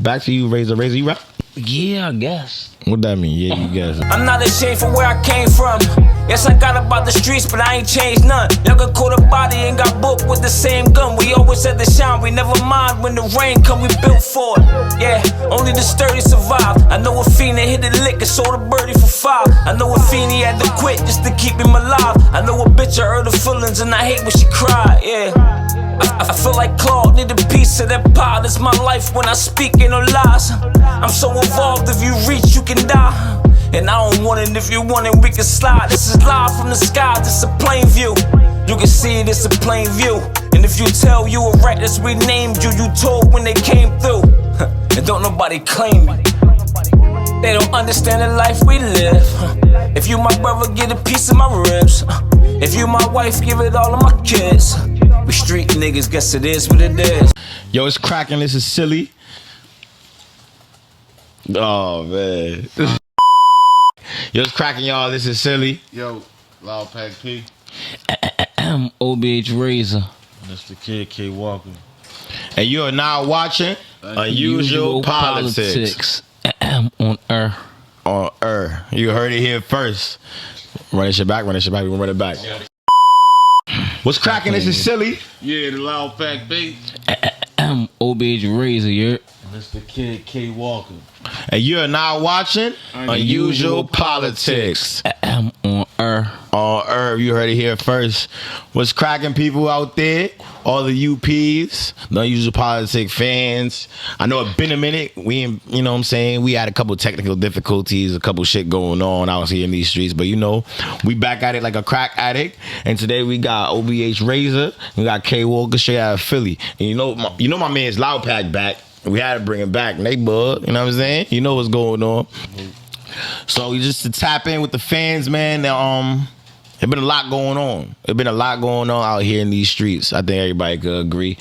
Back to you, Razor. Razor, you rap? Yeah, I guess. What that mean? Yeah, you guess. I'm not ashamed for where I came from. Yes, I got about the streets, but I ain't changed none. Y'all got caught a body and got booked with the same gun. We always had to shine, we never mind when the rain come, we built for it. Yeah, only the sturdy survive. I know a fiend that hit the lick and sold a birdie for 5. I know a fiend he had to quit just to keep him alive. I know a bitch I hurt her feelings and I hate when she cry, yeah. I feel like Claude need a piece of that pie. This my life when I speak, ain't no lies. I'm so involved, if you reach, you can die. And I don't want it, if you want it, we can slide. This is live from the sky, this a plain view. You can see it, it's a plain view. And if you tell you a right, that's we named you. You told when they came through. And don't nobody claim me. They don't understand the life we live. If you my brother, get a piece of my ribs. If you my wife, give it all of my kids. We street niggas, guess it is what it is. Yo, it's cracking. This is silly. Oh, man. Yo, it's cracking, y'all. This is silly. Yo, Loud Pack P. OBH Razor. Mr. Kid K Walker. And you are now watching Unusual Politics. On Earth. On Earth. You heard it here first. Run this shit back. We gonna run it back. What's cracking? This is silly. Yeah, the Loud Pack B. OBH Razor, yeah. Mr. Kid K Walker. And you are now watching Unusual Politics. On Earth. On Earth. You heard it here first. What's cracking, people out there? All the UPs, the Unusual Politics fans. I know it's been a minute. We know what I'm saying? We had a couple technical difficulties, a couple shit going on out here in these streets. But we back at it like a crack addict. And today we got OBH Razor. We got K Walker straight out of Philly. And you know my man's Loud Pack back. We had to bring him back. And they bug. You know what I'm saying? You know what's going on. So just to tap in with the fans, man. There's been a lot going on. There's been a lot going on out here in these streets. I think everybody could agree.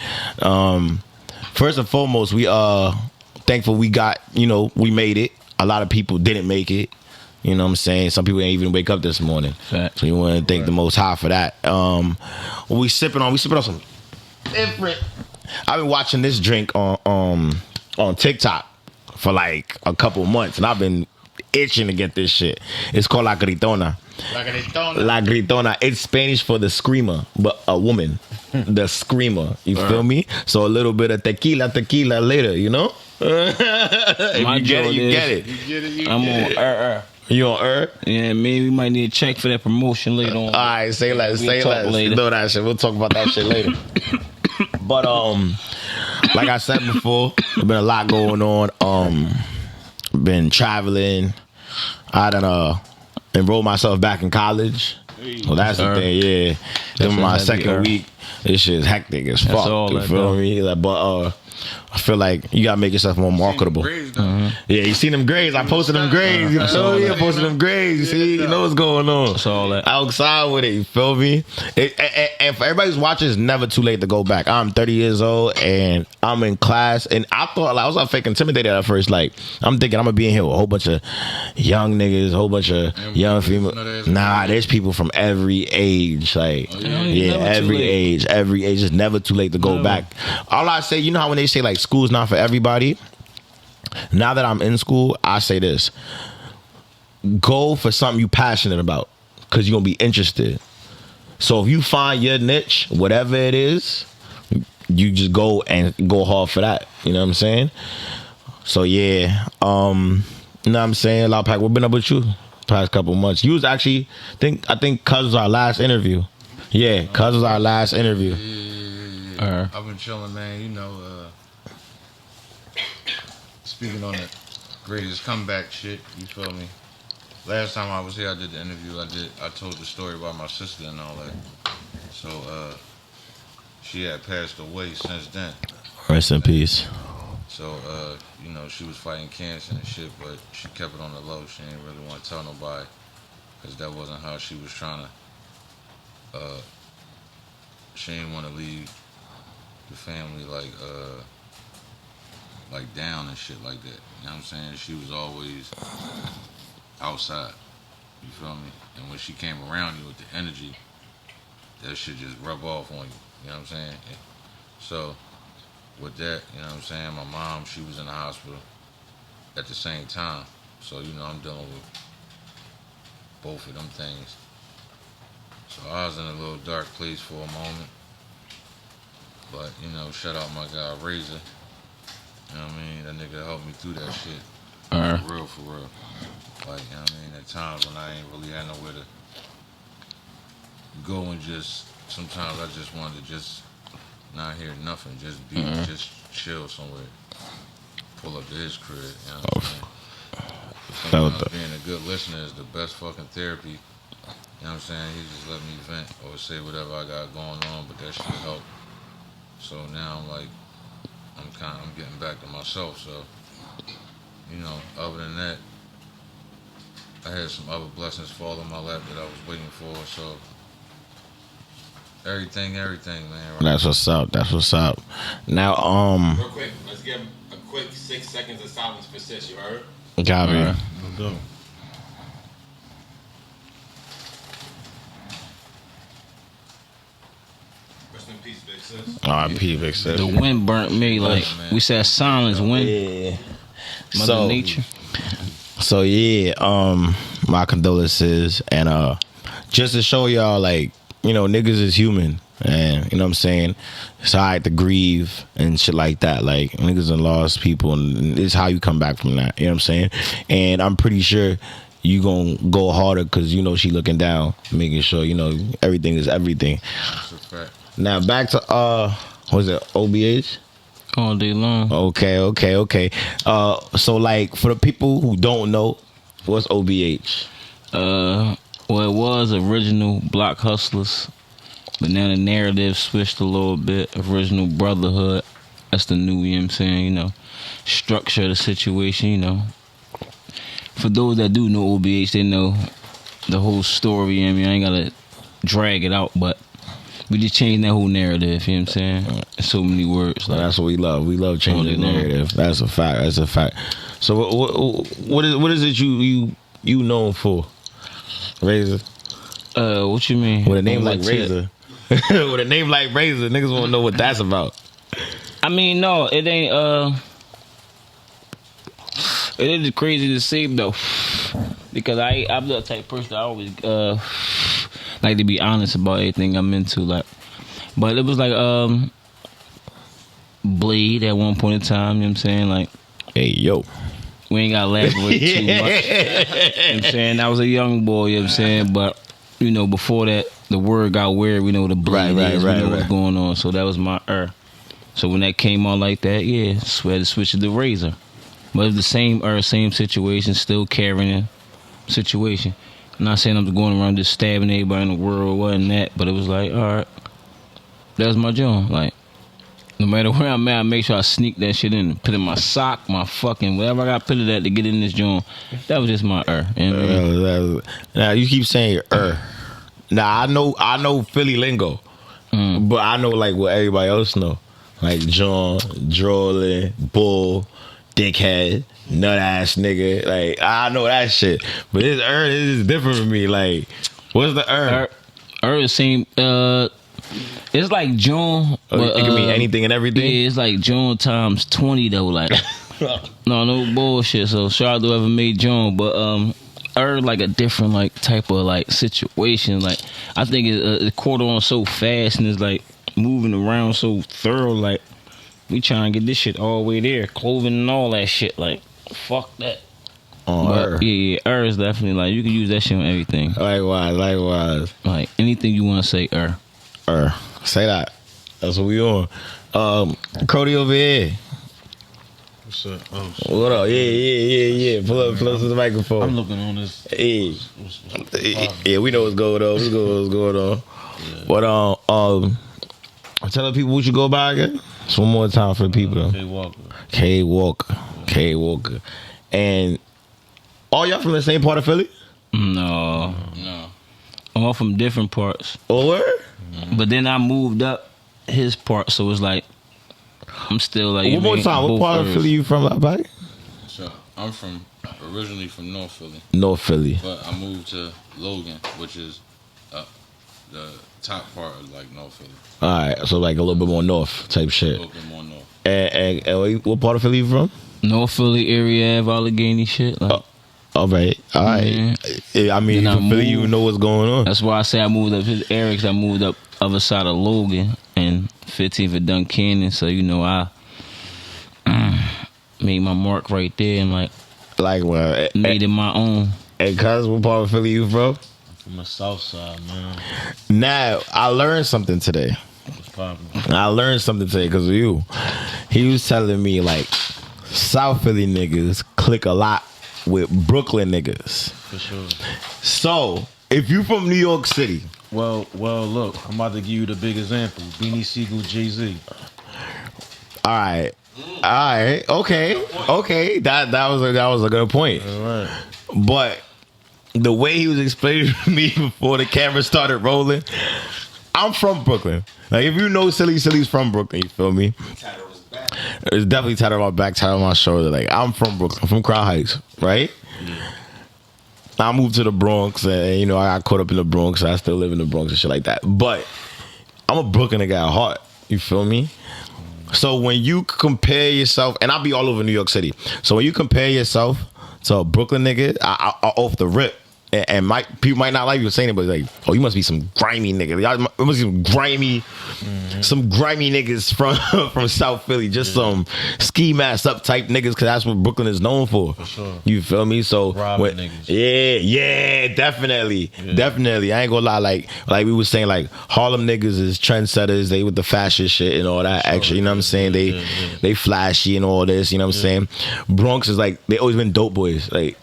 First and foremost, we thankful we got, we made it. A lot of people didn't make it. You know what I'm saying? Some people didn't even wake up this morning. Fact. So you want to thank the Most High for that. What we sipping on some different. I've been watching this drink on TikTok for like a couple months, and I've been itching to get this shit. It's called La Gritona. La Gritona. It's Spanish for the screamer, but a woman. The screamer. You feel me? So a little bit of tequila later, you know? If you get it, you get it. I'm on You on Yeah, maybe we might need a check for that promotion later on. All right, say less. You know that shit. We'll talk about that shit later. But like I said before, there's been a lot going on. Been traveling. I done enrolled myself back in college. Well, that's the thing, yeah. Then my second week, this shit is hectic as fuck. You feel me? Like, but I feel like you gotta make yourself more marketable. Yeah, you seen them grades? I posted them grades. You feel me? I posted them grades. You see, you know what's going on. That's all that. Outside with it, you feel me? And for everybody who's watching, it's never too late to go back. I'm 30 years old and I'm in class, and I thought I was like fake intimidated at first. Like I'm thinking I'm gonna be in here with a whole bunch of young niggas, a whole bunch of young females. Nah, there's people from every age. Like every age. It's never too late to go back. All I say, you know how when they say like school's not for everybody. Now that I'm in school, I say this: go for something you passionate about, because you're gonna be interested. So if you find your niche, whatever it is, you just go hard for that. You know what I'm saying? So yeah, you know what I'm saying? Loud Pack, what been up with you past couple months? You was actually I think Cuz was our last interview. Yeah, Cuz was our last interview. Yeah. I've been chilling, man. You know. Speaking on the greatest comeback shit, you feel me? Last time I was here, I did the interview. I told the story about my sister and all that. So she had passed away since then. Rest in peace. So she was fighting cancer and shit, but she kept it on the low. She didn't really want to tell nobody, because that wasn't how she was trying to. She didn't want to leave the family like down and shit like that. You know what I'm saying? She was always outside. You feel me? And when she came around you with the energy, that shit just rub off on you. You know what I'm saying? So with that, you know what I'm saying? My mom, she was in the hospital at the same time. So, you know, I'm dealing with both of them things. So I was in a little dark place for a moment. But, you know, shout out my guy Razor. You know what I mean? That nigga helped me through that shit. For real, for real. Like, you know what I mean? At times when I ain't really had nowhere to go and just, sometimes I just wanted to just not hear nothing. Just be, just chill somewhere. Pull up to his crib, you know what I'm saying? Sometimes being a good listener is the best fucking therapy. You know what I'm saying? He just let me vent or say whatever I got going on, but that shit helped. So now I'm like, I'm getting back to myself. So, you know, other than that, I had some other blessings fall in my lap that I was waiting for. So everything, man. Right? That's what's up. That's what's up. Now, Real quick, let's give a quick 6 seconds of silence for Sis. You heard? got me. No doubt. Rest in peace, big sis. R.I.P. Big Sis. The wind burnt me. Like we said, silence, wind, Yeah. Mother Nature. So yeah, my condolences, and just to show y'all, like, you know, niggas is human, and you know what I'm saying, it's alright to grieve and shit like that. Like, niggas done lost people, and it's how you come back from that. You know what I'm saying? And I'm pretty sure you gonna go harder because you know she looking down, making sure you know everything is everything. That's a fact. Now back to what was it, OBH? All day long. Okay. So like for the people who don't know, what's OBH? Well, it was original Block Hustlers, but now the narrative switched a little bit. Original Brotherhood. That's the new, you know what I'm saying, you know, structure of the situation, you know. For those that do know OBH, they know the whole story. You know what I mean, I ain't gotta drag it out, but we just changed that whole narrative, you know what I'm saying? In so many words. Like, That's what we love. We love changing the narrative. That's a fact. So what is it you known for? Razor. what you mean? With a name On like what tip? Razor. With a name like Razor, niggas won't know what that's about. I mean, no, it ain't, it is crazy to say though, because I'm the type of person that I always like to be honest about everything I'm into. Like, but it was like Blade at one point in time. You know what I'm saying? Like, Hey yo. we ain't gotta elaborate too much. You know what I'm saying? I was a young boy. You know what I'm saying? But you know, before that, the word got weird. We know what a Blade is. We know what's going on. So that was my So when that came out like that, yeah, so I had to switch to the Razor. But it's the same situation, still carrying situation. I'm not saying I'm going around just stabbing everybody in the world, wasn't that, but it was like, all right, that's my job. Like, no matter where I'm at, I make sure I sneak that shit in, put it in my sock, my fucking whatever I got to put it at to get in this joint. That was just my You know what I mean? Now you keep saying Now I know Philly lingo, but I know like what everybody else know, like John, drolling, bull, dickhead, nut ass nigga. Like I know that shit, but this is different for me. Like, what's the the same. It's like John. But, it can mean anything and everything. Yeah, it's like John times 20 though. Like, no bullshit. So shout out to whoever made John, but like a different like type of like situation. Like I think it caught on so fast and it's like moving around so thorough. Like we trying to get this shit all the way there, clothing and all that shit. Like fuck that. But, yeah, is definitely like you can use that shit on everything. Likewise. Like anything you want to say, Say that. That's what we on. Cody over here. What's up? What up? Yeah. Pull up close to the microphone. I'm looking on this. Hey. Yeah, we know what's going on. What's going on. Yeah. But tell the people what you go by again. Just one more time for the people. K Walker. And all y'all from the same part of Philly? No. All from different parts. Oh, word? But then I moved up his part, so it's like I'm still like. One more time. What part of Philly you from, like? So I'm originally from North Philly. North Philly. But I moved to Logan, which is the top part of like North Philly. All right, so like a little bit more north type shit. A little bit more north. And what part of Philly you from? North Philly area, Allegheny shit. Like, All right. I mean, Then I from Philly, you moved. know what's going on. that's why I say I moved up his area, 'cause I moved up other side of Logan and 15th of Duncannon. So I made my mark right there and like What? made it my own. And cuz, what part of Philly you from? From the south side, man. Now, I learned something today. What's poppin'? I learned something today because of you. He was telling me, like, South Philly niggas click a lot with Brooklyn niggas. For sure. So, if you from New York City. Well, look, I'm about to give you the big example. Beanie Siegel, Jay-Z. All right. Okay. That was a good point. All right. But the way he was explaining to me before the camera started rolling, I'm from Brooklyn. Like, if you know Silly's from Brooklyn, you feel me? It's definitely tatted on my back, tatted on my shoulder. Like, I'm from Brooklyn. I'm from Crown Heights, right? I moved to the Bronx, and I got caught up in the Bronx. I still live in the Bronx and shit like that. But I'm a Brooklyn nigga at heart. You feel me? So when you compare yourself, and I'll be all over New York City. So when you compare yourself to a Brooklyn nigga, I off the rip, and people might not like you saying it, but like, oh, you must be some grimy nigga. Y'all must be some grimy niggas from South Philly, just some ski mask up type niggas, because that's what Brooklyn is known for. For sure. You feel me? So Robbing niggas. Yeah, definitely. I ain't gonna lie, like we was saying, like, Harlem niggas is trendsetters. They with the fashion shit and all that extra. You know what I'm saying? They flashy and all this. You know what I'm saying? Bronx is like, they always been dope boys. Like,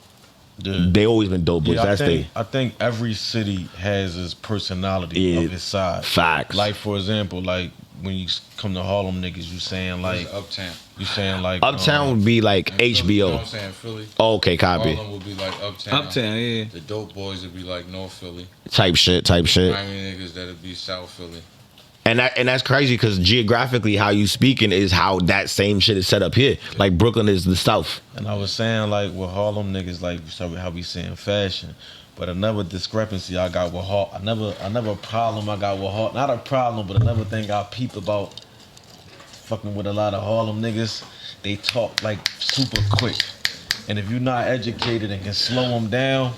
they always been dope boys. Yeah, I think every city has its personality of its side. Facts. Like, for example, like when you come to Harlem niggas, you saying like Uptown. You saying like Uptown would be like Philly, HBO. you know what I'm saying? Philly. Oh, okay, copy. Harlem would be like Uptown. Uptown, yeah. The dope boys would be like North Philly. Type shit. Grimy niggas that'd be South Philly. And that's crazy, because geographically how you speaking is how that same shit is set up here. Like, Brooklyn is the South. And I was saying, like, with Harlem niggas, like, how we saying fashion. But another discrepancy I got with Harlem, another problem I got with Harlem, not a problem, but another thing I peeped about fucking with a lot of Harlem niggas, they talk, like, super quick. And if you're not educated and can slow them down,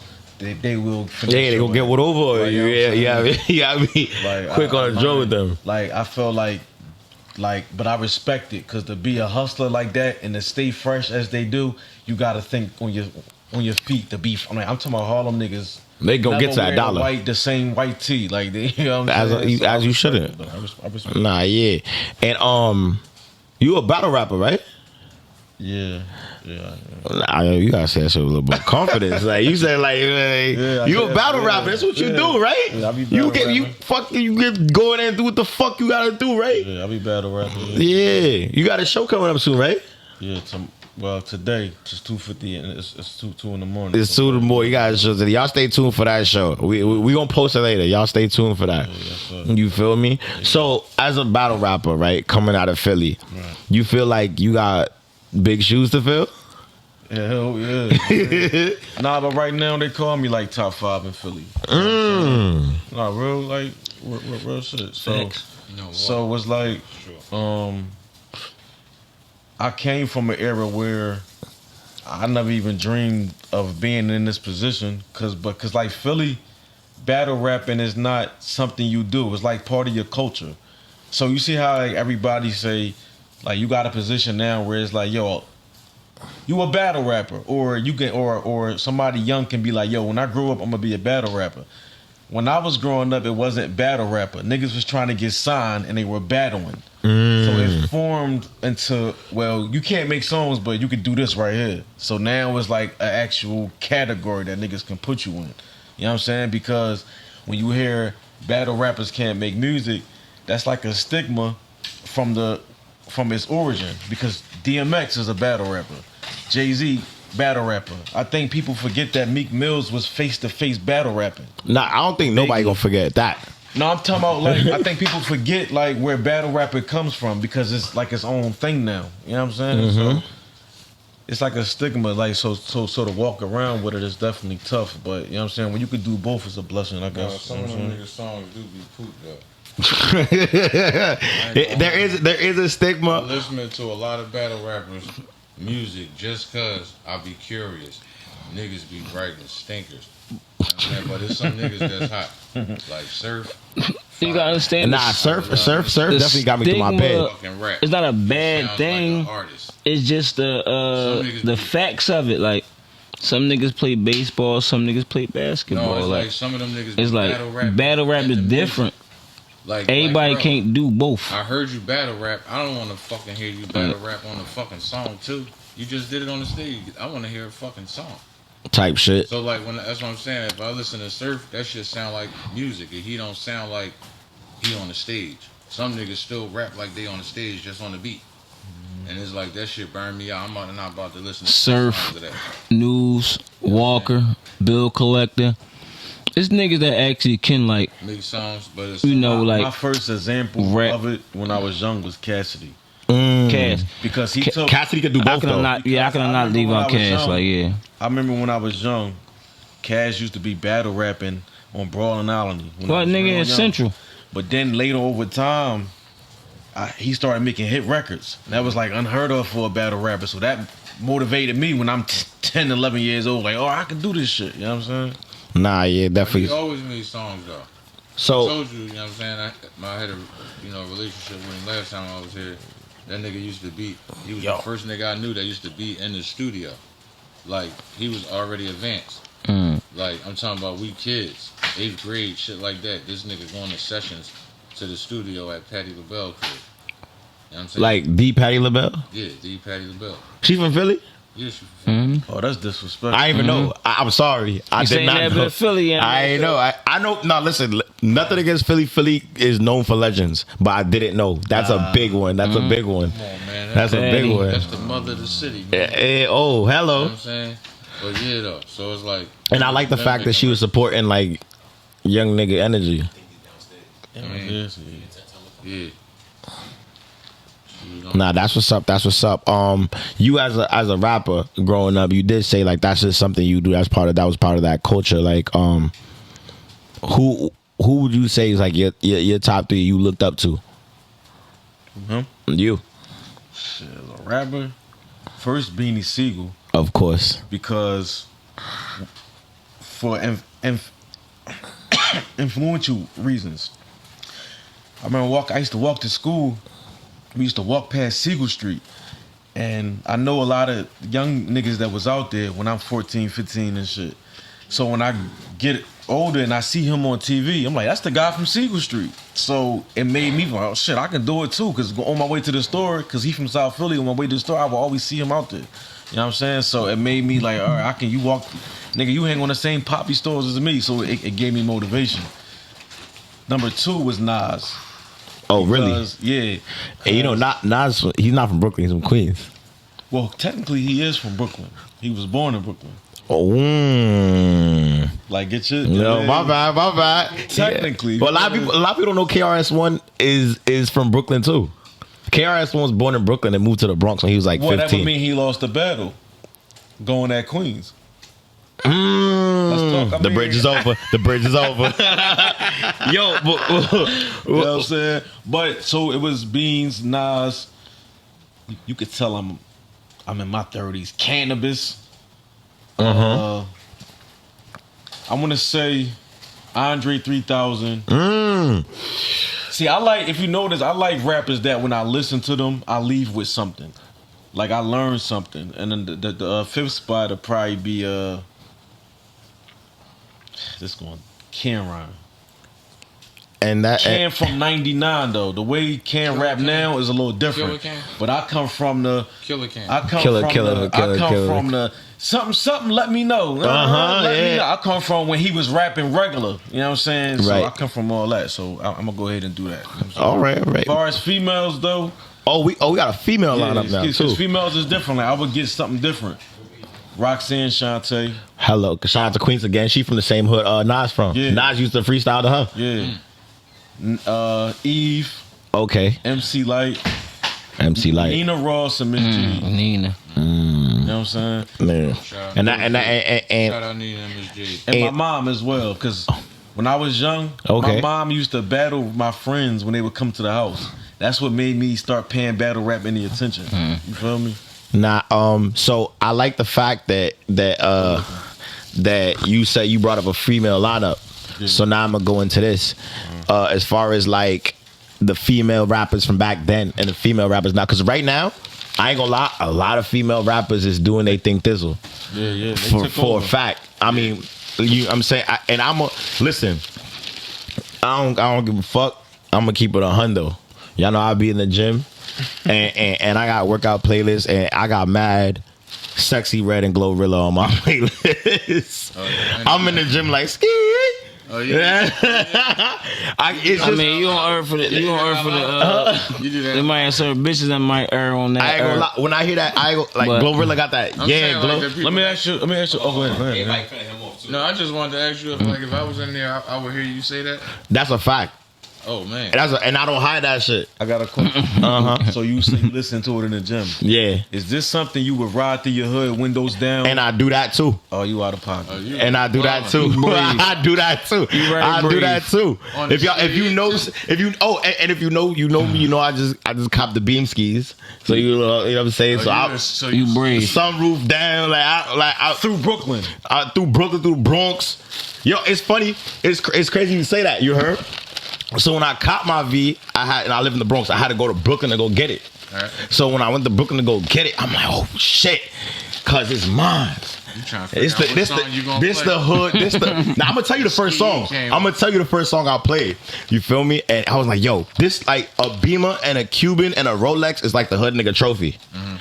they will finish. Yeah, they gonna get what over. Like, Yeah, I mean, like, quick on the draw with them. Like, I feel like, but I respect it, because to be a hustler like that and to stay fresh as they do, you gotta think on your feet to be. I'm talking about Harlem niggas. They gonna get to that dollar. The same white tee, like they, you know what I'm saying? As you shouldn't. I respect. Nah, yeah, and you a battle rapper, right? Yeah. Nah, you gotta say that shit with a little bit of confidence. Like, you said, like you a battle rapper. That's what you do, right? Yeah, I be you get going and do what the fuck you gotta do, right? Yeah, I be battle rapping. Yeah, you got a show coming up soon, right? Yeah, today it's 2:50 and it's 2 in the morning. It's 2 in the morning. You got a show today. Y'all stay tuned for that show. We gonna post it later. Y'all stay tuned for that. Yeah, You feel me? Yeah. So, as a battle rapper, right, coming out of Philly, you feel like you got big shoes to fill? Hell yeah. Nah, but right now they call me like top 5 in Philly. Nah, real, like real shit. So it's like, I came from an era where I never even dreamed of being in this position, because like Philly, battle rapping is not something you do. It's like part of your culture. So you see how, like, everybody say, like, you got a position now where it's like, yo, you a battle rapper, or you can, or somebody young can be like, yo, when I grow up, I'm gonna be a battle rapper. When I was growing up, it wasn't battle rapper. Niggas was trying to get signed and they were battling. So it formed into, well, you can't make songs, but you can do this right here. So now it's like an actual category that niggas can put you in. You know what I'm saying? Because when you hear battle rappers can't make music, that's like a stigma from its origin, because DMX is a battle rapper. Jay-Z, battle rapper. I think people forget that Meek Mills was face-to-face battle rapping. Nah, I don't think nobody gonna forget that. No, I'm talking about, like, I think people forget, like, where battle rapper comes from, because it's like its own thing now. You know what I'm saying? So it's like a stigma, like, so to walk around with it is definitely tough. But you know what I'm saying? When you could do both, it's a blessing, I guess. Some of them niggas songs do be pooped up. There is a I'm stigma. listening to a lot of battle rappers' music just cause I be curious. Niggas be writing stinkers. You know what I'm saying? But it's some niggas that's hot. Like Surf. You gotta understand. Nah, surf definitely got me through my bed. Fucking rap. It's not a Sounds bad thing. Like an artist. It's just the facts of it. Like some niggas play baseball, some niggas play basketball. No, it's like like some of them niggas. it's be like battle rap is different. Like Everybody bro, can't do both. I heard you battle rap. I don't want to fucking hear you battle rap on the fucking song too. You just did it on the stage. I want to hear a fucking song. Type shit. So like that's what I'm saying. If I listen to Surf, that shit sound like music. And he don't sound like he on the stage. Some niggas still rap like they on the stage just on the beat. And it's like that shit burned me out. I'm not about to listen to Surf, songs of that. News, Walker, Bill Collector. It's niggas that actually can like Make songs, but it's you know My like first example rap. of it when I was young was Cassidy. Cash. Because he took. Cassidy could do I both could though. not. Yeah, I could I not remember leave when I out was Cash. young. Like yeah. I remember when I was young, Cash used to be battle rapping on Brawling Island. when I What was nigga real in young. Central? But then later over time, he started making hit records. That was like unheard of for a battle rapper. So that motivated me when I'm 10, 11 years old. Like, oh, I can do this shit. You know what I'm saying? Nah, yeah, He definitely. always made songs though. I So told you, you know what I'm saying? I had a relationship with him last time I was here. That nigga used to be, he was the first nigga I knew that used to be in the studio. Like, he was already advanced. Like, I'm talking about we kids, 8th grade, shit like that. This nigga going to sessions to the studio at Patti LaBelle crib. You know what I'm saying? like D. Patti LaBelle. Yeah, D. Patti LaBelle. She from Philly? Yeah, she Oh, that's disrespectful. I didn't even know. I'm sorry. I You did saying not that know. been Philly, yeah, I ain't know. I know. No, listen. Nothing against Philly. Philly is known for legends, but I didn't know. That's a big one. That's a big one. Come on, man. That's a big one. That's the mother of the city, man. Oh, You know hello. what I'm saying? But yeah, though. So it's like. And I like the fact that she was supporting like young nigga energy. Yeah. Nah, that's what's up. That's what's up. You as a rapper growing up, you did say like that's just something you do. That was part of that culture. Like, who would you say is like your top 3 you looked up to? You, Shit, as a rapper, first Beanie Siegel, of course. because for influential reasons. I remember I used to walk to school. We used to walk past Siegel Street. And I know a lot of young niggas that was out there when I'm 14, 15 and shit. So when I get older and I see him on TV, I'm like, that's the guy from Siegel Street. So it made me like, oh shit, I can do it too. Cause on my way to the store, cause he from South Philly, on my way to the store, I will always see him out there. You know what I'm saying? So it made me like, all right, you walk, nigga, you hang on the same poppy stores as me. So it gave me motivation. Number 2 was Nas. Oh, really? Because, yeah. And you know, Nas, he's not from Brooklyn. He's from Queens. Well, technically he is from Brooklyn. He was born in Brooklyn. Oh, Like, get your... no, my bad. Technically. Yeah. Well, a lot of people don't know KRS-One is from Brooklyn too. KRS-One was born in Brooklyn and moved to the Bronx when he was like 15. Whatever mean he lost the battle going at Queens. Let's talk. The bridge is over. The bridge is over. Yo, You know what I'm saying? But so it was Beans, Nas. You could tell I'm in my 30s. Cannabis. I want to say Andre 3000. See, if you notice, I like rappers that when I listen to them, I leave with something. Like I learned something. And then the 5th spot would probably be this going Cameron. and that Cam from 99 though. The way Cam rap now is a little different. Killer Cam. But I come from the Killer Cam. I come Killer, from killer, the killer, I come killer. from the something let me know. Yeah. Me know. I come from when he was rapping regular. You know what I'm saying? So Right. I come from all that. So I'm gonna go ahead and do that. You know what I'm saying? all right. As far as females though, We got a female lineup now because too. females is different. Like I would get something different. Roxanne Shante. Hello, cause shout out to Queens again. She from the same hood Nas from. Yeah. Nas used to freestyle to her. Yeah. Eve, Okay, MC Light, MC Light. Nina Ross, and Miss G. Nina. You know what I'm saying? Man. Shout out And Shout out Nina and Miss J. And my mom as well, because When I was young, Okay. my mom used to battle my friends when they would come to the house. That's what made me start paying battle rap any attention. You feel me? Nah, so I like the fact that you said you brought up a female lineup. Yeah. So now I'm gonna go into this. As far as like the female rappers from back then and the female rappers now, because right now, I ain't gonna lie, a lot of female rappers is doing they thing thizzle. Yeah. For a fact. I mean, I'm saying, listen. I don't give a fuck. I'm gonna keep it 100. Y'all know I be in the gym, and I got workout playlists, and I got mad Sexy Red and Glorilla on my playlist. I'm in the gym like ski. Oh yeah. You don't err for the. You don't err for the. You do that. They might have certain bitches that might err on that. I ain't gonna lie. When I hear that, Glorilla got that. I'm Yeah, saying, Glow. like, Let me ask you. Oh, go ahead. Everybody cutting him off too. No, I just wanted to ask you if I was in there, I would hear you say that. That's a fact. Oh man. And I don't hide that shit. I got a question. So you say you listen to it in the gym. Yeah. Is this something you would ride through your hood, windows down? And I do that too. Oh, you out of pocket. And I do that too. I do that too. I do that too. If you know me, you know I just cop the beam skis. So you know what I'm saying. So you brave. Sunroof down like Through Brooklyn. through the Bronx. Yo, it's funny. It's crazy you say that. You heard? So when I caught my V, I live in the Bronx. I had to go to Brooklyn to go get it. Right. So when I went to Brooklyn to go get it, I'm like, oh shit, cause it's mine. You trying to figure out what song you gonna play? The hood. Now I'm gonna tell you the first song. I'm gonna tell you the first song I played. You feel me? And I was like, yo, this like a Beamer and a Cuban and a Rolex is like the hood nigga trophy.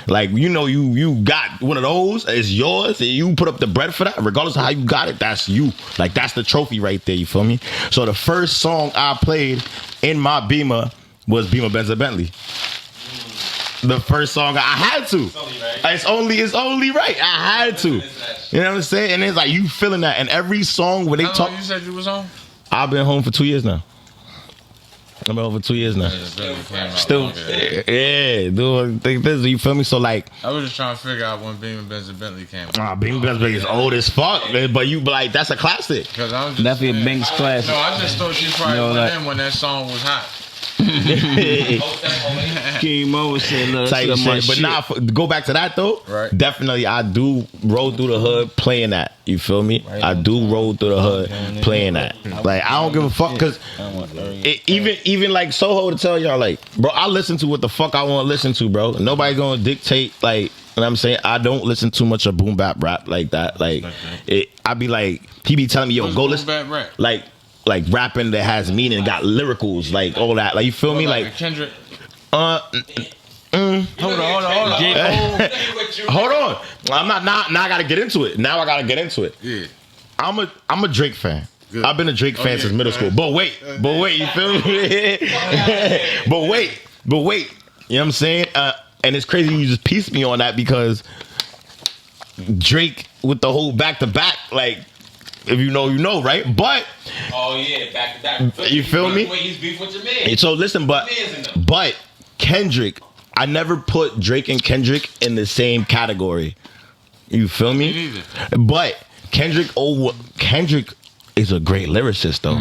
Like you got one of those. It's yours, and you put up the bread for that. Regardless of how you got it, that's you. Like that's the trophy right there. You feel me? So the first song I played in my Beamer was Beamer Benz Bentley. The first song I had to. It's only right. I had to. You know what I'm saying? And it's like you feeling that. And every song when they How talk. long you said you was on? I've been home for 2 years now. I've been home for 2 years now. Still, yeah, doing things. You feel me? So like, I was just trying to figure out when Beamer Benz and Bentley came out. Beamer Benz is old as fuck, man, but you like that's a classic. Because I'm just Definitely a saying- Banks classic. No, I just thought you probably went in when that song was hot. King Mo said, "Look, Type that's my shit. But shit." nah, go back to that though. Right. Definitely, I do roll through the hood playing that. You feel me? I do roll through the hood playing that. Like I don't give a fuck because even like Soho to tell y'all like, bro, I listen to what the fuck I want to listen to, bro. Nobody gonna dictate like. You know what I'm saying? I don't listen too much of boom bap rap like that. Like I be like, he be telling me, yo, What's go boom listen. bap rap? Like rapping that has meaning, got lyricals, like all that. Like you feel me? Like Kendrick. hold on. Hold on. I'm not now I gotta get into it. Now I gotta get into it. Yeah. I'm a Drake fan. Good. I've been a Drake fan since middle school. But wait, you feel me? but wait. You know what I'm saying? And it's crazy you just pieced me on that because Drake with the whole back to back, like if you know, you know, right? But Oh yeah, back to back. You feel me? He's beef with your man. so listen, but Kendrick, I never put Drake and Kendrick in the same category. You feel me? Me neither. But Kendrick is a great lyricist though,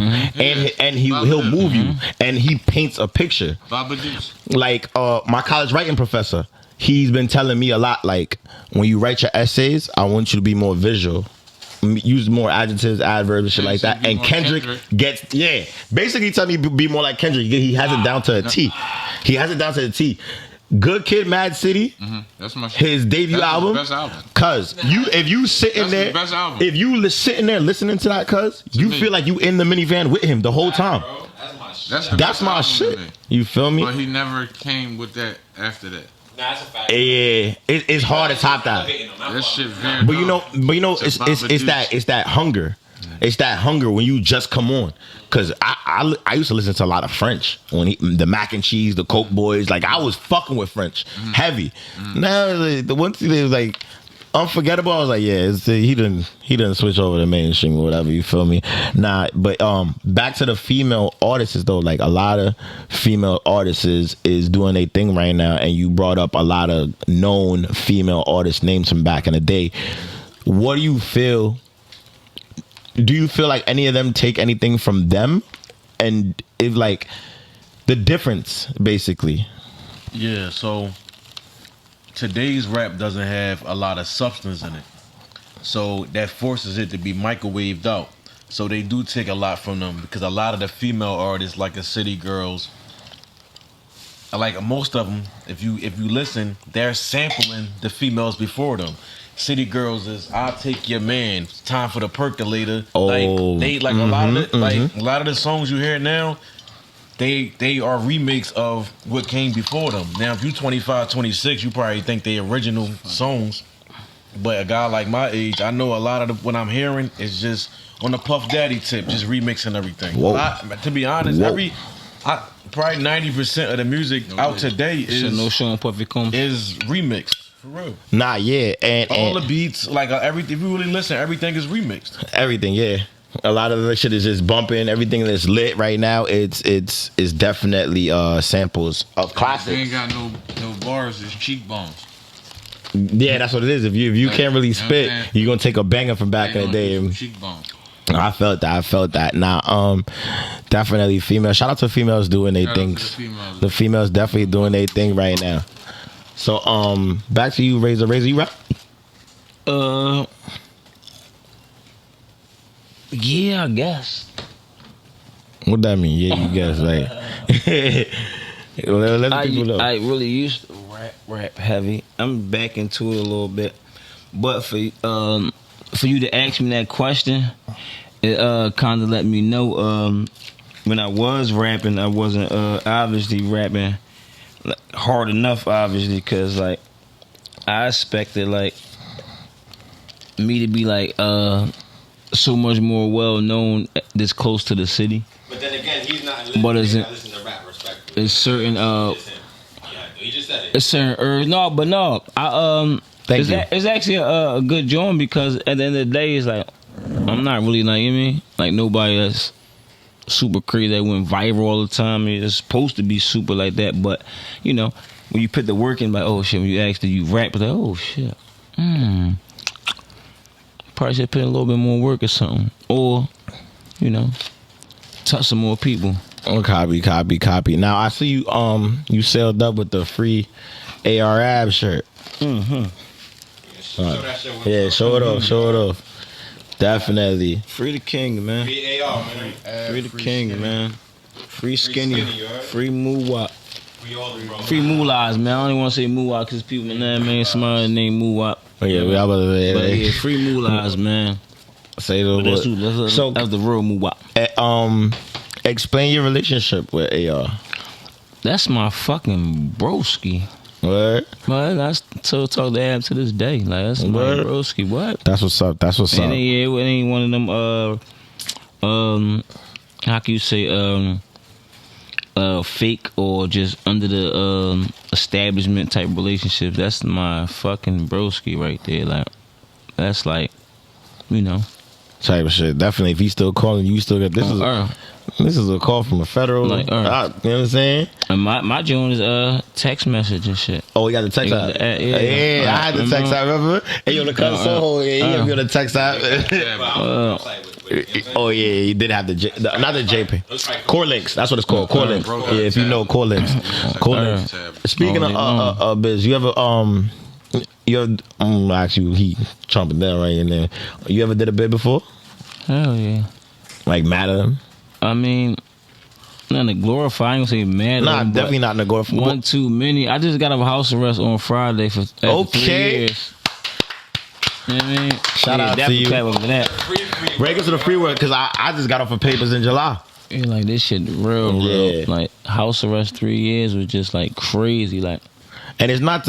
and he'll move you, and he paints a picture. Baba Deuce. Like my college writing professor, he's been telling me a lot. Like when you write your essays, I want you to be more visual. Use more adjectives, adverbs, and shit like that. And Kendrick gets basically tell me be more like Kendrick. He has it down to a T. He has it down to a T. Good Kid, Mad City. That's my shit. His debut That's album. his best album. Cause if you sitting That's there, his best album. if you sitting there listening to that, cuz you feel like you in the minivan with him the whole time. Bro, that's my shit. That's, the That's best my album shit. to me. You feel me? But he never came with that after that. Nah, that's a fact. Yeah, it's hard to top that. That shit very But you know, It's it's that hunger. It's that hunger when you just come on. Cause I used to listen to a lot of French when the mac and cheese, the Coke Boys. Like I was fucking with French heavy. Now the one thing they was like unforgettable. I was like, yeah, he didn't switch over to mainstream or whatever. You feel me? Nah, but back to the female artists though. Like a lot of female artists is doing their thing right now, and you brought up a lot of known female artist names from back in the day. What do you feel do you feel like any of them take anything from them? And if like the difference, basically. Yeah, so today's rap doesn't have a lot of substance in it. So that forces it to be microwaved out. So they do take a lot from them because a lot of the female artists, like the City Girls, like most of them, if you listen, they're sampling the females before them. City Girls is "I'll Take Your Man," "Time for the Percolator." Oh, like they like a lot of it, like a lot of the songs you hear now, they are remakes of what came before them. Now, if you 25, 26, you probably think they original songs. But a guy like my age, I know a lot of what I'm hearing is just on the Puff Daddy tip, just remixing everything. To be honest, probably 90% of the music out today is no showing Puffy come is remixed. For real. Nah, yeah, and all the beats, like everything. If you really listen, everything is remixed. Everything, yeah. A lot of the shit is just bumping. Everything that's lit right now, it's definitely samples of classics. They ain't got no bars. It's cheekbones. Yeah, that's what it is. If you can't really spit, you're gonna take a banger from back in the day. Cheekbones. I felt that. Now, definitely female. Shout out to females doing their things. The females definitely doing their thing right now. So, back to you, Razor. Razor, you rap? Yeah, I guess. What that mean? Yeah, you guess. Like, let the people know. I really used to rap heavy. I'm back into it a little bit, but for you to ask me that question, it kind of let me know when I was rapping, I wasn't obviously rapping hard enough, obviously, because like I expected like me to be like so much more well known this close to the city. But then again, he's not listening. But is it? Listen to rap respectfully. It's certain he just said it. it's certain no. It's actually a good joint because at the end of the day, it's like I'm not really like, you know what I mean, like nobody that's super crazy that went viral all the time. It's supposed to be super like that, but you know, when you put the work in, like, oh shit, when you actually you rap, it's like, oh shit, probably should put in a little bit more work or something, or you know, touch some more people. Oh, copy. Now I see you sailed up with the free AR-AB shirt. Yeah, show it off. Definitely. Free the king, man. Free AR, man. Free the king, man. Free skinny. Free Muwap. Free all the bro. Free Moolahs, man. I don't even want to say Muwap because people, man, somebody named Muwap. Oh yeah, we about to say But yeah, free Moolahs, man. Say the word. So that's the real Muwap. Explain your relationship with AR. That's my fucking broski. What? But I still talk to Ab to this day. Like, that's my broski. What? That's what's up. It ain't one of them how can you say fake or just under the establishment type relationships. That's my fucking broski right there. Like, that's like, you know, type of shit. Definitely. If he's still calling, you still got this is a call from a federal. Like, you know what I'm saying? And my joint is text message and shit. Oh, we got the text app. Yeah, I had the text app. Remember? Hey, yo, the console. Yeah, you got the text app. Oh yeah, he did have not the JP. Core links. That's what it's called. Core links. Yeah, if you know core links. Core links. Speaking of biz, you ever actually he chomping down right in there. You ever did a bid before? Hell yeah. Like mad at him? I mean, not to glorify. I ain't gonna say mad. Nah, definitely not to glorify. One too many. I just got a house arrest on Friday for 3 years. You know what I mean? Shout out to you. Break us to the free word because I just got off of papers in July. Yeah, like this shit real. Like house arrest 3 years was just like crazy. Like, and it's not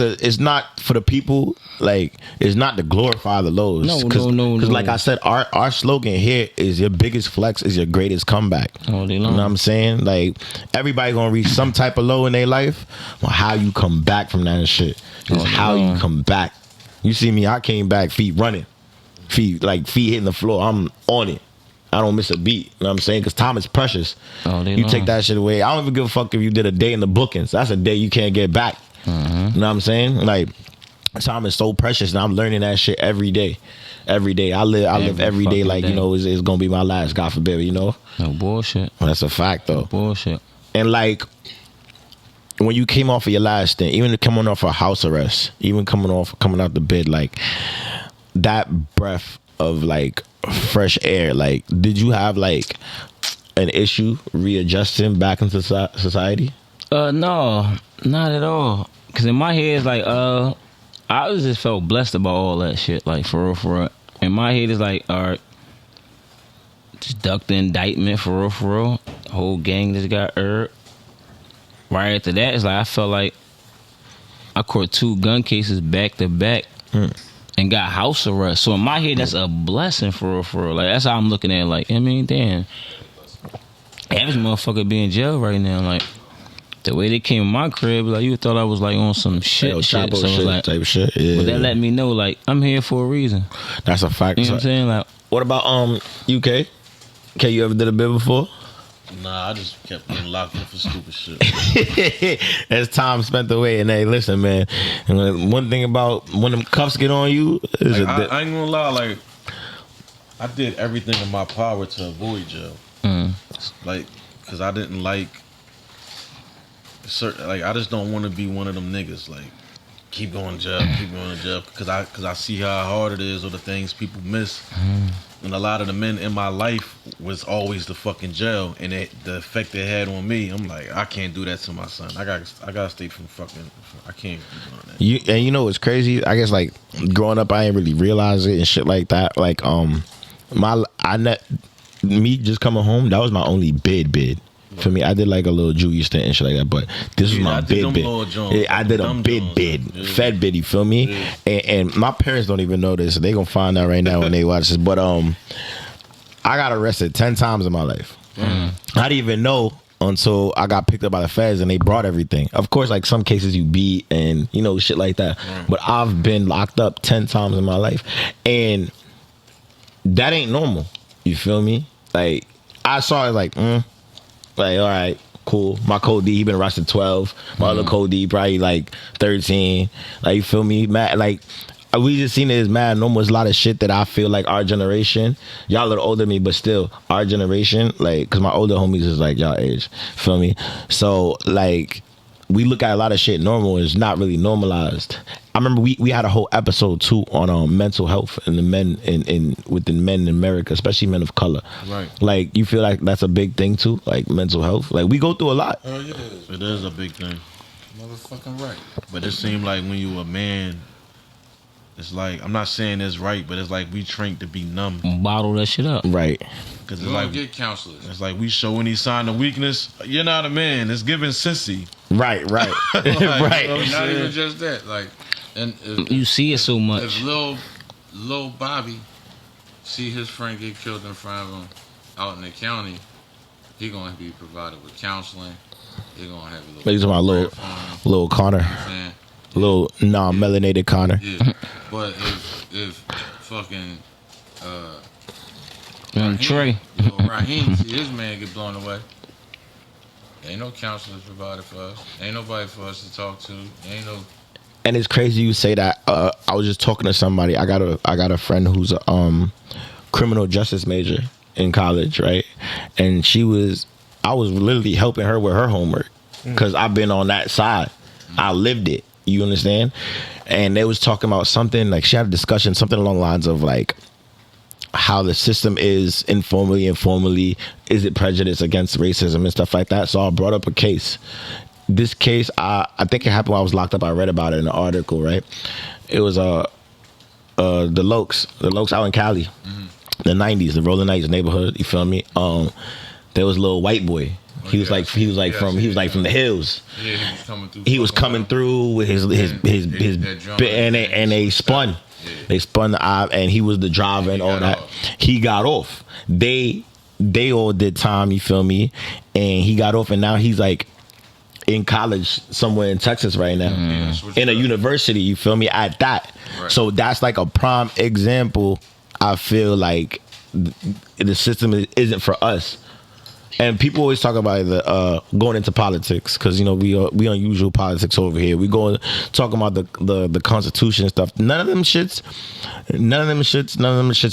for the people. Like, it's not to glorify the lows. No. Because like I said, our slogan here is your biggest flex is your greatest comeback. All day long. You know what I'm saying? Like, everybody gonna reach some type of low in their life. Well, how you come back from that shit is how you come back. You see me, I came back feet running. Feet hitting the floor. I'm on it. I don't miss a beat. You know what I'm saying? Because time is precious. You take that shit away. I don't even give a fuck if you did a day in the bookings. That's a day you can't get back. You know what I'm saying? Like, Time is so precious, and I'm learning that shit every day. Every day, I live every day like day. you know it's gonna be my last. God forbid, you know. No bullshit. Well, that's a fact though. Bullshit. And like when you came off of your last stint, even coming off of house arrest, even coming out the bed, like that breath of like fresh air. Like, did you have like an issue readjusting back into society? No, not at all. Cause in my head, it's like, I was just felt blessed about all that shit. Like for real, for real. In my head, it's like, all right, just duck the indictment for real, for real. Whole gang just got erred. Right after that, it's like I felt like I caught 2 gun cases back to back and got house arrest. So in my head, that's a blessing for real, for real. Like that's how I'm looking at it. Like, I mean, damn, average motherfucker be in jail right now. Like the way they came in my crib, like you thought I was like on some shit. So shit like, type shit. Yeah. But that let me know like I'm here for a reason. That's a fact. You know what I'm saying? Like, what about UK? K, you ever did a bid before? Nah, I just kept getting locked in for stupid shit. As time spent away, and hey, listen, man. One thing about when them cuffs get on you is like, I ain't gonna lie, like I did everything in my power to avoid jail. Like, cause I didn't like certain. Like, I just don't want to be one of them niggas. Like, keep going to jail, cause I see how hard it is, or the things people miss. And a lot of the men in my life was always the fucking jail, and the effect it had on me. I'm like, I can't do that to my son. I gotta stay from fucking. I can't be doing that. You know what's crazy? I guess like growing up, I didn't really realize it and shit like that. Like me just coming home, that was my only bid. For me, I did like a little juvie stint and shit like that, but this was my bid. Yeah, I did a bid, yeah. Fed bid. You feel me? Yeah. And my parents don't even know this. They gonna find out right now when they watch this. But I got arrested 10 times in my life. I didn't even know until I got picked up by the feds and they brought everything. Of course, like some cases you beat and you know shit like that. But I've been locked up 10 times in my life, and that ain't normal. You feel me? Like I saw it like. Like, all right, cool. My code D, he been arrested 12. My other code D, probably like 13. Like, you feel me? Mad, like, we just seen it as mad normal. It's a lot of shit that I feel like our generation, y'all a little older than me, but still, our generation, like, because my older homies is like y'all age. Feel me? So, like, we look at a lot of shit normal. It's not really normalized. I remember we had a whole episode too on mental health and the men within men in America, especially men of color. Right. Like, you feel like that's a big thing too, like mental health. Like, we go through a lot. Oh, yeah, it is. It is a big thing. Motherfucking right. But it seemed like when you a man, it's like, I'm not saying it's right, but it's like we trained to be numb. Bottle that shit up. Right. Because You it's don't like get counselors. it's like we show any sign of weakness, you're not a man. It's giving sissy. Right. Like, right. you know what I'm Not saying? even just that. Like, and You see it so if much. Lil Bobby see his friend get killed in front of him out in the county, he gonna be provided with counseling. He gonna have a little. Like, my little Connor, saying, little non-melanated Connor. yeah. But if fucking Trey. Raheem see his man get blown away, ain't no counselors provided for us. Ain't nobody for us to talk to. Ain't no. And it's crazy you say that. I was just talking to somebody. I got a friend who's a criminal justice major in college, right? And I was literally helping her with her homework because I've been on that side. I lived it. You understand? And they was talking about something, like she had a discussion, something along the lines of like how the system is informally, is it prejudice against racism and stuff like that. So I brought up a case. This case, I think it happened while I was locked up. I read about it in an article, right? It was the Lokes out in Cali, the 90s, the Rolling Heights neighborhood. You feel me? There was a little white boy. He was like from the hills. Yeah, he was coming through. He was coming through with his and they spun. Yeah. They spun the eye, and he was the driver and all that. He got off. They all did time. You feel me? And he got off, and now he's like in college somewhere in Texas right now, in a university. You feel me? At that. Right. So that's like a prime example. I feel like the system isn't for us. And people always talk about the going into politics because we unusual politics over here. We go talking about the Constitution and stuff. None of them shits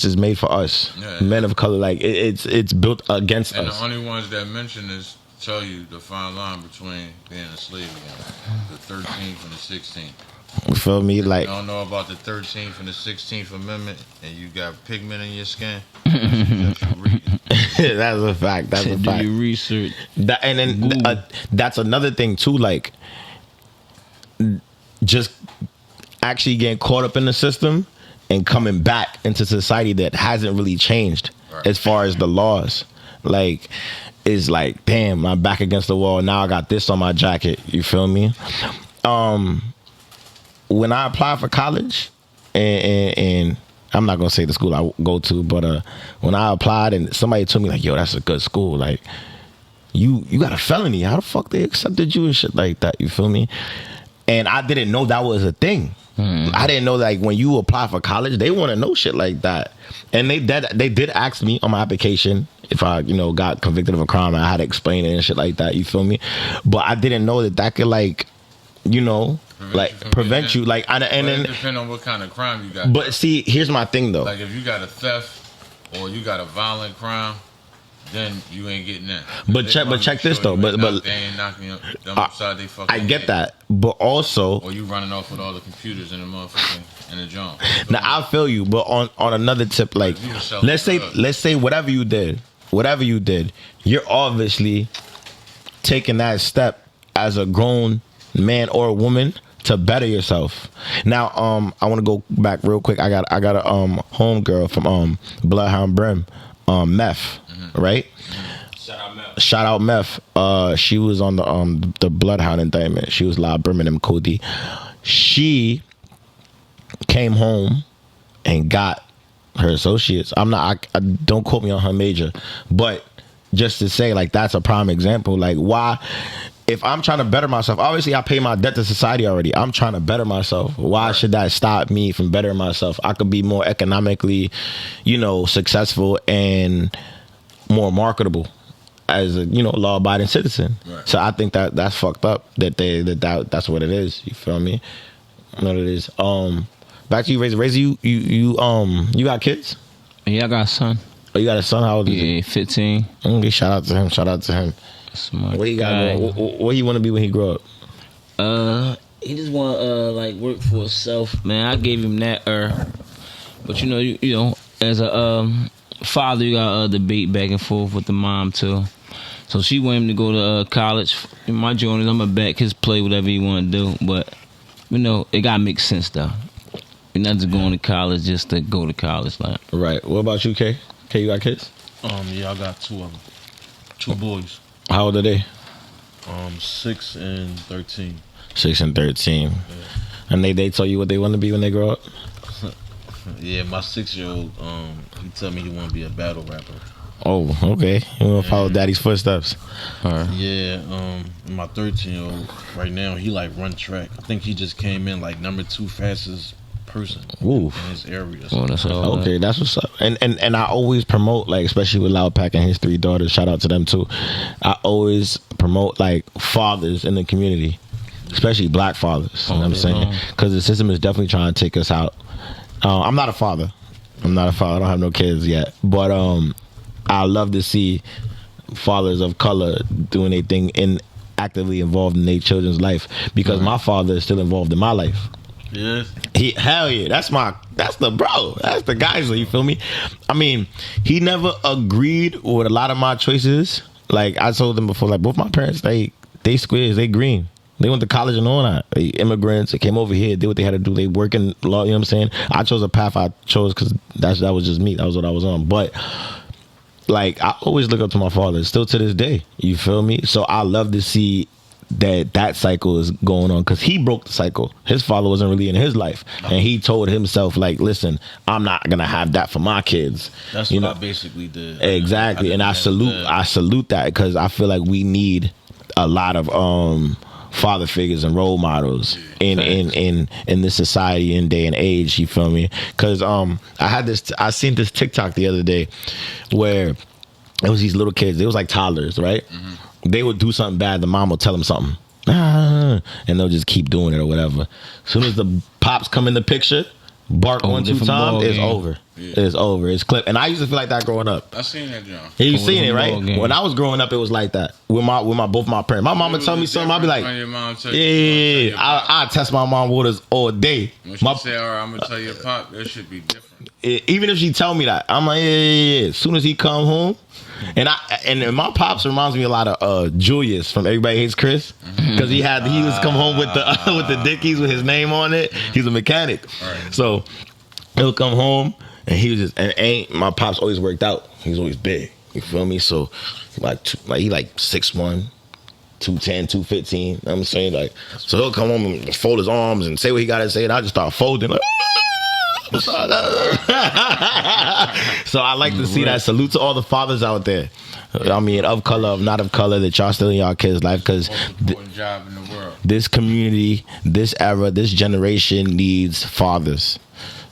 is made for us, men of color. Like it's built against us. And the only ones that mention this tell you the fine line between being a slave again, the 13th and the 16th. You feel me? Like, you don't know about the 13th and the 16th Amendment, and you got pigment in your skin. That's a fact. That's a fact. Do your research. And then that's another thing too. Like, just actually getting caught up in the system and coming back into society that hasn't really changed as far as the laws. Like, it's like, damn, I'm back against the wall. Now I got this on my jacket. You feel me? When I applied for college, and I'm not gonna say the school I go to, but when I applied and somebody told me like, yo, that's a good school. Like, you got a felony. How the fuck they accepted you and shit like that? You feel me? And I didn't know that was a thing. I didn't know like when you apply for college, they want to know shit like that. And they did ask me on my application if I got convicted of a crime and I had to explain it and shit like that. You feel me? But I didn't know that could like prevent you like and then depending on what kind of crime you got. But see, here's my thing though. Like if you got a theft or you got a violent crime, then you ain't getting that. But check this though. But they ain't knocking them upside they fucking. I get that, but also or you running off with all the computers in the motherfucking in the joint. Now I feel you, but on another tip, like let's say whatever you did, you're obviously taking that step as a grown man or woman to better yourself. Now, I want to go back real quick. I got a homegirl from Bloodhound Brim, Meth, right? Shout out Meth. She was on the Bloodhound indictment. She was live Birmingham Cody. She came home and got her associates. I don't quote me on her major, but just to say like that's a prime example. Like why? If I'm trying to better myself, obviously I pay my debt to society already. I'm trying to better myself. Why should that stop me from bettering myself? I could be more economically, successful and more marketable as a, law-abiding citizen. Right. So I think that's fucked up that's what it is. You feel me? What it is. Back to you, Razor. You got kids? Yeah, I got a son. Oh, you got a son? How old is he? 15. Okay, shout out to him. Smart. What he got? What he want to be when he grow up? He just want to work for himself, man. I gave him that but you as a father, you got a debate back and forth with the mom too. So she want him to go to college. In my joint is I'm gonna back his play whatever he want to do, but it gotta make sense though. You're not just going to college just to go to college, like. Right. What about you, K? K, you got kids? Yeah, I got two of them. 2 boys. How old are they? 6 and 13. 6 and 13. Yeah. And they tell you what they want to be when they grow up? Yeah, my 6-year-old, he tell me he want to be a battle rapper. Oh, okay. You want to follow daddy's footsteps? Right. Yeah, my 13-year-old, right now, he run track. I think he just came in number 2 fastest person in his area. So. Okay, that's what's up. And I always promote, especially with Loud Pack and his 3 daughters, shout out to them too. I always promote fathers in the community, especially black fathers. You know what I'm saying? Because the system is definitely trying to take us out. I'm not a father. I don't have no kids yet. But I love to see fathers of color doing their thing and actively involved in their children's life, because my father is still involved in my life. Yes. Hell yeah. That's the bro. That's the guy. So you feel me? I mean, he never agreed with a lot of my choices. I told him before, both my parents, they squares, they green. They went to college and all that. They immigrants. They came over here, did what they had to do. They work in law, you know what I'm saying? I chose a path I chose because that was just me. That was what I was on. But I always look up to my father, still to this day. You feel me? So I love to see that cycle is going on, because he broke the cycle. His father wasn't really in his life, and he told himself listen, I'm not gonna have that for my kids. That's what I basically did. Exactly. And I salute that, because I feel like we need a lot of father figures and role models in this society and day and age. You feel me? Because I seen this TikTok the other day where it was these little kids. They was like toddlers, right? They would do something bad. The mom would tell them something. And they'll just keep doing it or whatever. As soon as the pops come in the picture, bark 1-2 times, it's over. Yeah. It's over. It's clipped. And I used to feel like that growing up. I seen that, John. You seen it, right? When I was growing up, it was like that with both my parents. My mom would tell me something. I'd be like, I test my mom waters all day. When she say, all right, I'm gonna tell your pop, that should be different. Even if she tell me that, I'm like, yeah. As soon as he come home. And my pops reminds me a lot of Julius from Everybody Hates Chris, because he was come home with the Dickies with his name on it. He's a mechanic, right. So he'll come home and he was just my pops always worked out. He's always big, you feel me? So he like 6'1", 210, 215. You know what I'm saying, like, so he'll come home and fold his arms and say what he got to say, and I just start folding like. So I like to see that. Salute to all the fathers out there. I mean, of color, of not of color, that y'all still in y'all kids' life, because job in the world. This community, this era, this generation needs fathers.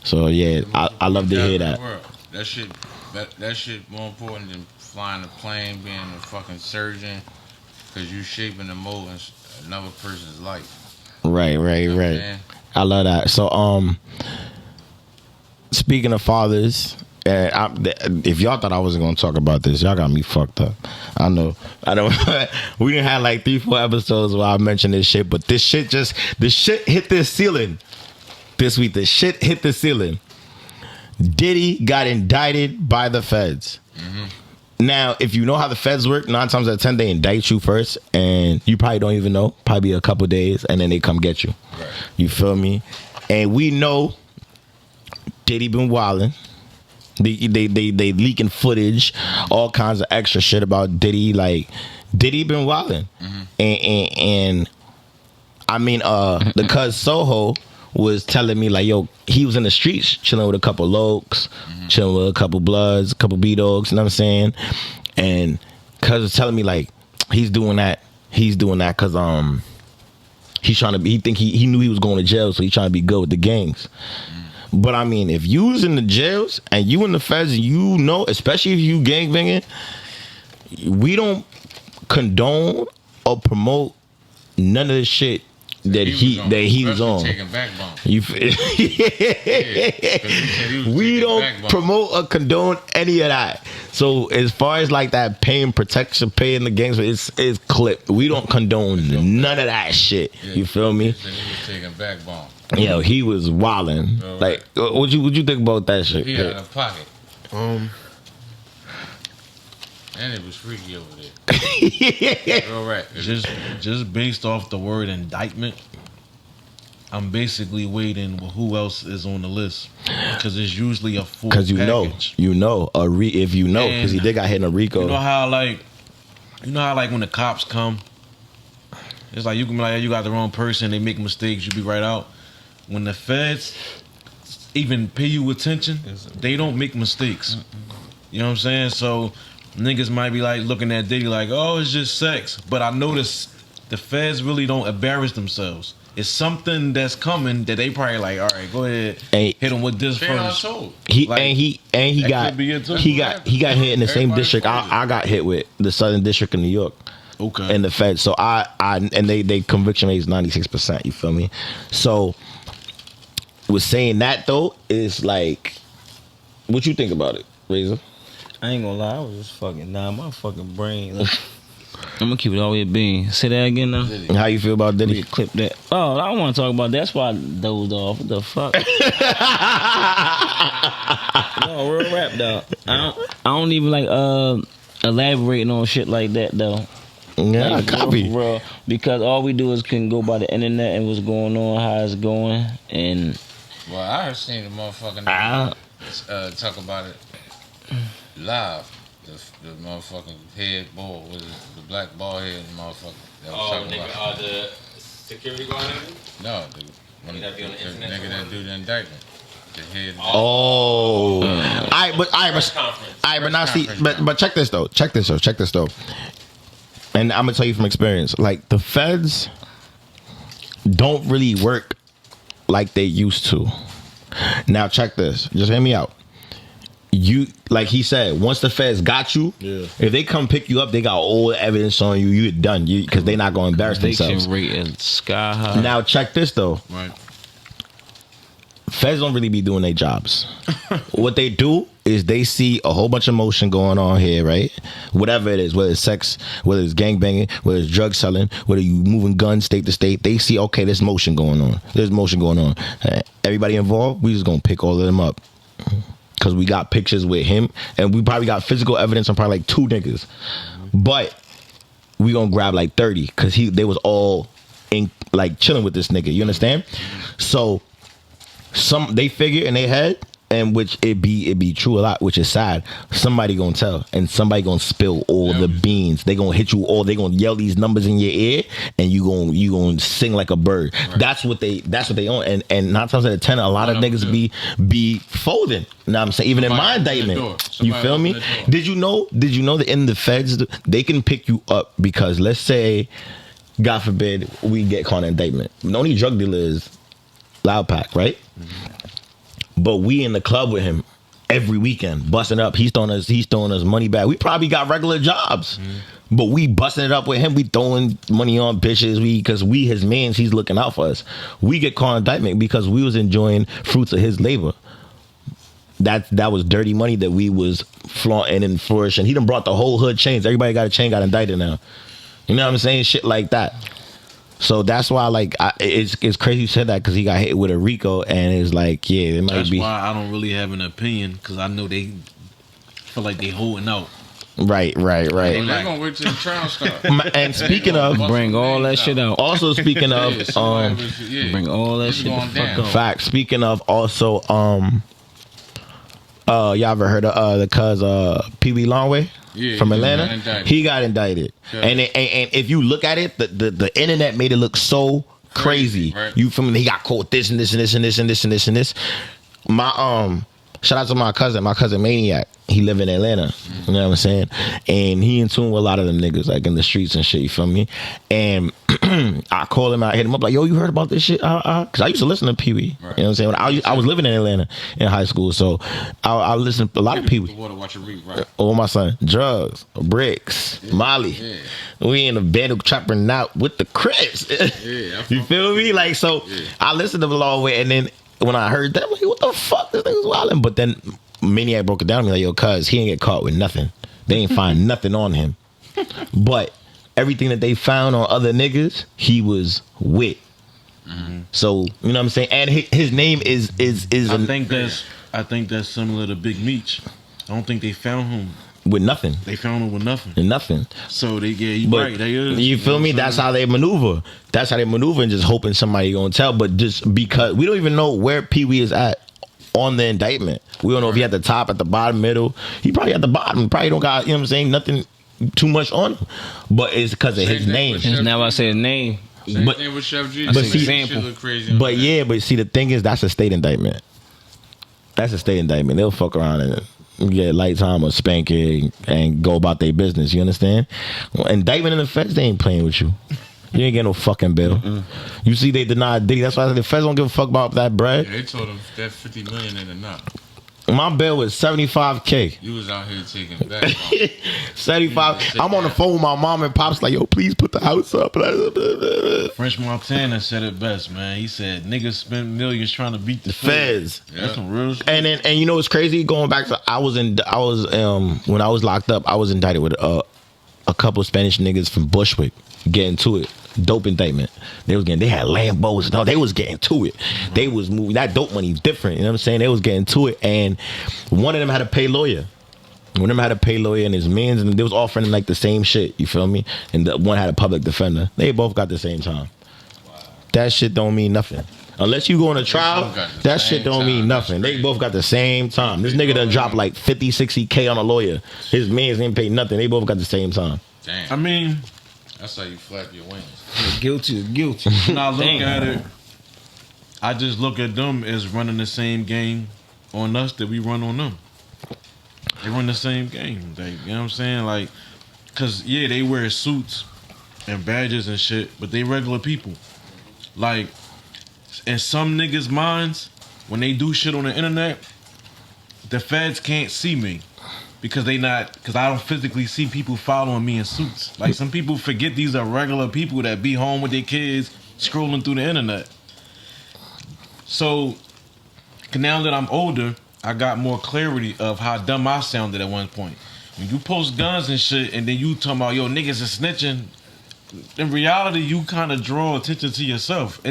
So yeah, I love to hear that. That shit more important than flying a plane, being a fucking surgeon, because you shaping the mold in another person's life. Right. You know, I love that. So speaking of fathers, if y'all thought I wasn't gonna talk about this, y'all got me fucked up. I know. We didn't have like 3-4 episodes where I mentioned this shit, but the shit hit the ceiling this week. The shit hit the ceiling. Diddy got indicted by the feds. Now, if you know how the feds work, 9 times out of 10 they indict you first, and you probably don't even know. Probably a couple days, and then they come get you. Right. You feel me? And we know Diddy been wilding. They leaking footage, all kinds of extra shit about Diddy. Like, Diddy been wilding. And I mean, the cuz Soho was telling me, like, yo, he was in the streets chilling with a couple Lokes, chilling with a couple Bloods, a couple B-Dogs, you know what I'm saying? And cuz was telling me, like, he's doing that cuz he's trying to be, he knew he was going to jail, so he's trying to be good with the gangs. But I mean, if you was in the jails and you in the feds, you know, especially if you gangbanging, we don't condone or promote none of the shit that he was on. Taking backbone. We don't promote or condone any of that. So as far as like that paying protection, paying the gangs, it's clipped. We don't condone none of that shit. Yeah, you feel me? He was taking backbone. Yeah, he was wilding. Right. Like, what you think about that shit? He had a pocket. And it was freaky over there. All right. Just based off the word indictment, I'm basically waiting who else is on the list, because it's usually a full package. Because if you know, because he did got hit in a RICO. You know how like when the cops come, it's like you can be like, you got the wrong person, they make mistakes, you be right out. When the feds even pay you attention, they don't make mistakes. You know what I'm saying? So niggas might be like looking at Diddy like, oh, it's just sex. But I notice the feds really don't embarrass themselves. It's something that's coming that they probably like, all right, go ahead, hit him with this first. He got hit in the same district I got hit with, the Southern District of New York. Okay. In the feds. So they conviction rate is 96%, you feel me? So with saying that though, is like, what you think about it, Razor? I ain't gonna lie, I was just my fucking brain. Like, I'm gonna keep it all the way being. Say that again now. How you feel about Diddy? Clip that. Oh, I don't want to talk about that. That's why I dozed off. What the fuck? No, real rap though. I don't even like elaborating on shit like that though. Yeah, like, copy. Bro, because all we do is can go by the internet and what's going on, how it's going, and. Well, I heard seen the motherfucking talk about it live. The motherfucking head ball, was it the black ball head motherfucker that was talking about the security guard? No, the nigga that do the indictment. The head. But now see, but check this though. And I'm gonna tell you from experience, like the feds don't really work like they used to. Now check this. Just hear me out. you, like he said, once the feds got you, if they come pick you up, they got all the evidence on you. You're done. Because they're not going to embarrass themselves. Rate is sky high. Now check this though. Right. Feds don't really be doing their jobs. What they do is they see a whole bunch of motion going on here, right? Whatever it is, whether it's sex, whether it's gangbanging, whether it's drug selling, whether you moving guns state to state, they see, okay, there's motion going on. There's motion going on. Everybody involved, we just gonna pick all of them up. Because we got pictures with him, and we probably got physical evidence on probably like 2 niggas. But we gonna grab like 30, because they was all in like chilling with this nigga. You understand? So they figure in their head, and which it be true a lot, which is sad. Somebody gonna tell, and somebody gonna spill all the beans. They gonna hit you all. They gonna yell these numbers in your ear, and you gonna sing like a bird. Right. That's what they own. And 9 times out of 10, a lot of niggas be folding. You know what I'm saying? Even in my indictment, you feel me? Did you know that in the feds they can pick you up because, let's say, God forbid, we get caught in indictment. The only drug dealer is Loud Pack, right? But we in the club with him every weekend, busting up. He's throwing us money back. We probably got regular jobs, but we busting it up with him. We throwing money on bitches. Because we his mans. He's looking out for us. We get caught in indictment because we was enjoying fruits of his labor. That was dirty money that we was flaunting and flourishing. He done brought the whole hood chains. Everybody got a chain, got indicted now. You know what I'm saying? Shit like that. So that's why, like, it's crazy you said that, because he got hit with a RICO, and it's like, yeah, it might be. That's why I don't really have an opinion, because I know they feel like they holding out. Right. They're gonna wait till the trial starts. And speaking of, bring all that shit out. Also speaking of, bring all that shit the fuck out. Fact. Speaking of, also, y'all ever heard of the cuz Pee Wee Longway? Yeah, from Atlanta, he got indicted, and if you look at it, the internet made it look so crazy. Right. You feel me? He got caught this and this and this and this and this and this and this. My shout out to my cousin Maniac. He live in Atlanta. You know what I'm saying? And he in tune with a lot of them niggas, like in the streets and shit. You feel me? And I called him out, hit him up like, yo, you heard about this shit? Because I used to listen to Pee Wee. Right. You know what I'm saying? I was living in Atlanta in high school, so I listened to a lot of Pee Wee. Right. Oh, my son. Drugs, bricks, Molly. Yeah. We in the bed chopping out with the Crips. You feel me? Like, so I listened to the long way, and then when I heard that, I'm like, what the fuck? This nigga's wildin'. But then Maniac broke it down to me like, yo, cuz he ain't get caught with nothing. They ain't find nothing on him. But everything that they found on other niggas, he was with. So, you know what I'm saying? And his name is I think that's similar to Big Meech. I don't think they found him with nothing. They found him with nothing. And nothing. So right. They is. You feel me? That's how they maneuver. That's how they maneuver, and just hoping somebody gonna tell. But just because we don't even know where Pee Wee is at on the indictment. We don't know if he at the top, at the bottom, middle. He probably at the bottom. He probably don't got, you know what I'm saying, nothing too much on him. But it's because of his name. It's never I said his name. Same thing with Chef G. But see, but see, the thing is, that's a state indictment. That's a state indictment. They'll fuck around and get light time or spank it and go about their business. You understand? Well, indictment in the feds, they ain't playing with you. You ain't getting no fucking bill. You see, they denied Diddy. That's why the feds don't give a fuck about that bread. Yeah, they told him that 50 million in the knot. My bill was $75K. You was out here taking back. 75. I'm on the phone with my mom and pops like, yo, please put the house up. French Montana said it best, man. He said niggas spend millions trying to beat the feds. Yeah. That's some real shit. And you know what's crazy? Going back to when I was locked up, I was indicted with a couple of Spanish niggas from Bushwick getting to it. Dope indictment. They had Lambos. No, they was getting to it. They was moving. That dope money different. You know what I'm saying? They was getting to it. And one of them had to pay lawyer. One of them had to pay lawyer and his mans, and they was offering like the same shit. You feel me? And the one had a public defender. They both got the same time. Wow. That shit don't mean nothing. Unless you go on a trial, that shit don't mean nothing. They both got the same time. This nigga done dropped like 50, 60K on a lawyer. His mans didn't pay nothing. They both got the same time. Damn. I mean, that's how you flap your wings. Guilty is guilty. When I look at it, I just look at them as running the same game on us that we run on them. They run the same game. They, you know what I'm saying? Like, cause yeah, they wear suits and badges and shit, but they regular people. Like, in some niggas' minds, when they do shit on the internet, the feds can't see me because I don't physically see people following me in suits. Like some people forget these are regular people that be home with their kids scrolling through the internet. So now that I'm older, I got more clarity of how dumb I sounded at one point. When you post guns and shit and then you talking about, yo, niggas is snitching, in reality, you kind of draw attention to yourself.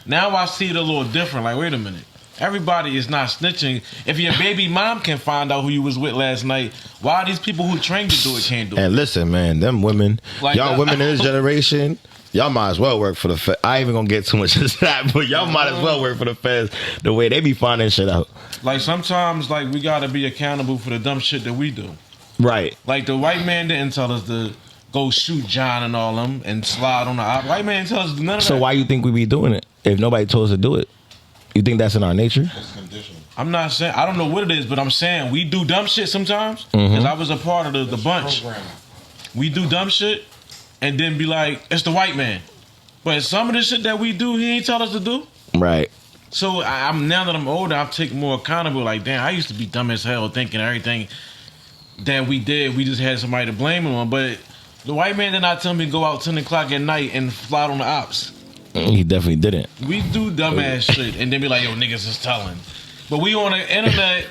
Now I see it a little different. Like, wait a minute. Everybody is not snitching. If your baby mom can find out who you was with last night, why these people who trained to do it can't do it? And listen, man, them women, like y'all women in this generation, y'all might as well work for the feds. I ain't even gonna get too much into that, but y'all might as well work for the feds the way they be finding shit out. Like sometimes, like we gotta be accountable for the dumb shit that we do. Right. Like the white man didn't tell us to go shoot John and all them and slide on the op. White man tells us none of that. So why you think we be doing it if nobody told us to do it? You think that's in our nature? It's conditional. I'm not saying, I don't know what it is, but I'm saying we do dumb shit sometimes. Because I was a part of the bunch. We do dumb shit and then be like, it's the white man. But some of the shit that we do, he ain't tell us to do. Right. So now that I'm older, I'm taking more accountable. Like, damn, I used to be dumb as hell thinking everything that we did, we just had somebody to blame it on. But the white man did not tell me to go out 10 o'clock at night and fly on the ops. He definitely didn't. We do dumbass shit and then be like, yo, niggas is telling. But we on the internet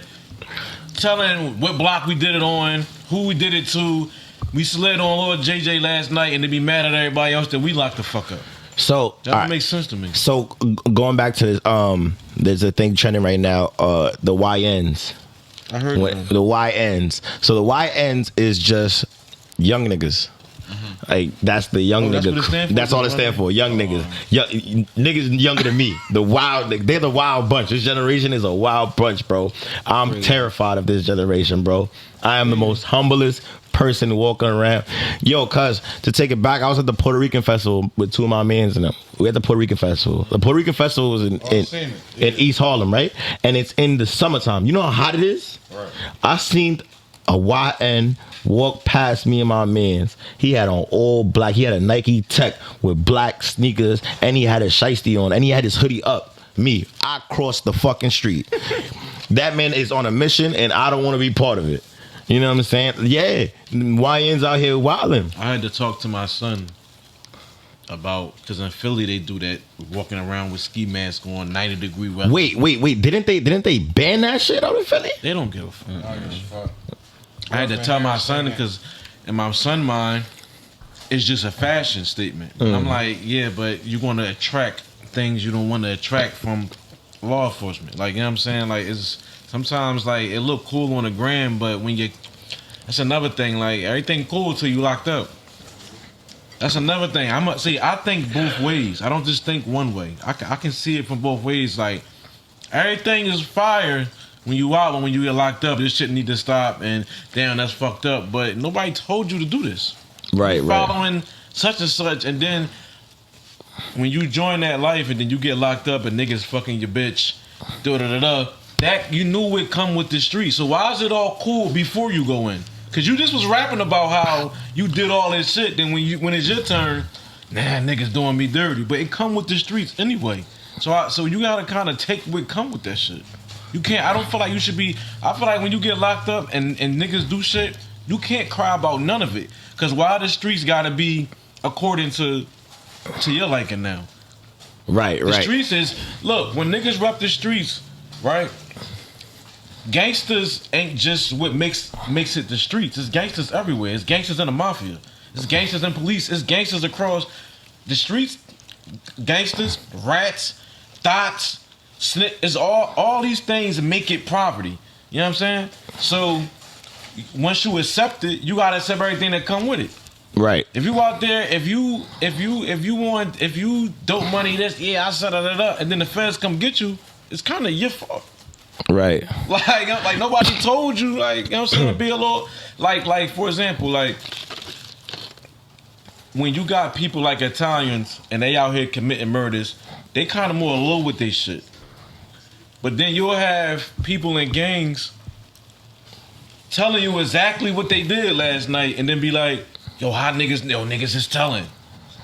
telling what block we did it on, who we did it to. We slid on Lord JJ last night and then be mad at everybody else that we locked the fuck up. So that doesn't make sense to me. So going back to this, there's a thing trending right now, the YNs. I heard the YNs. So the YNs is just young niggas. Like that's the young nigga. That's all it stands for. Young niggas. Niggas younger than me. The wild. They're the wild bunch. This generation is a wild bunch, bro. I'm terrified of this generation, bro. I am the most humblest person walking around. Yo, cuz to take it back, I was at the Puerto Rican festival with two of my mans and them. We at the Puerto Rican festival. The Puerto Rican festival was in East Harlem, right? And it's in the summertime. You know how hot it is? Right. I seen a YN walk past me and my mans. He had on all black. He had a Nike Tech with black sneakers, and he had a shiesty on, and he had his hoodie up. Me, I crossed the fucking street. That man is on a mission, and I don't want to be part of it. You know what I'm saying? Yeah, YNs out here wilding. I had to talk to my son about, because in Philly they do that, walking around with ski masks on, 90-degree weather. Wait! Didn't they ban that shit out in Philly? They don't give a fuck. I had to tell my son, because in my son mind, it's just a fashion statement. And I'm like, yeah, but you're going to attract things you don't want to attract from law enforcement. Like, you know what I'm saying? Like, it's sometimes like it look cool on the gram, but when you, that's another thing. Like everything cool till you locked up. That's another thing. I think both ways. I don't just think one way. I can see it from both ways. Like everything is fire when you out, but when you get locked up, this shit need to stop. And damn, that's fucked up. But nobody told you to do this. Right. Following such and such, and then when you join that life, and then you get locked up, and niggas fucking your bitch, that you knew would come with the street. So why is it all cool before you go in? Cause you just was rapping about how you did all this shit. Then when it's your turn, niggas doing me dirty. But it come with the streets anyway. So you gotta kind of take what come with that shit. You can't. I don't feel like you should be. I feel like when you get locked up and niggas do shit, you can't cry about none of it. Cause why the streets gotta be according to your liking now. Right. The streets is, look, when niggas rep the streets, right? Gangsters ain't just what makes it the streets. It's gangsters everywhere. It's gangsters in the mafia. It's gangsters in police. It's gangsters across the streets. Gangsters, rats, thoughts, it's all these things make it poverty. You know what I'm saying? So once you accept it, you gotta accept everything that come with it. Right. If you out there, if you dope money, this, I said that, and then the feds come get you, it's kind of your fault. Right. Like nobody told you, like, you know what I'm saying, to be a little, like for example, like when you got people like Italians and they out here committing murders, they kind of more low with their shit. But then you'll have people in gangs telling you exactly what they did last night, and then be like, niggas is telling.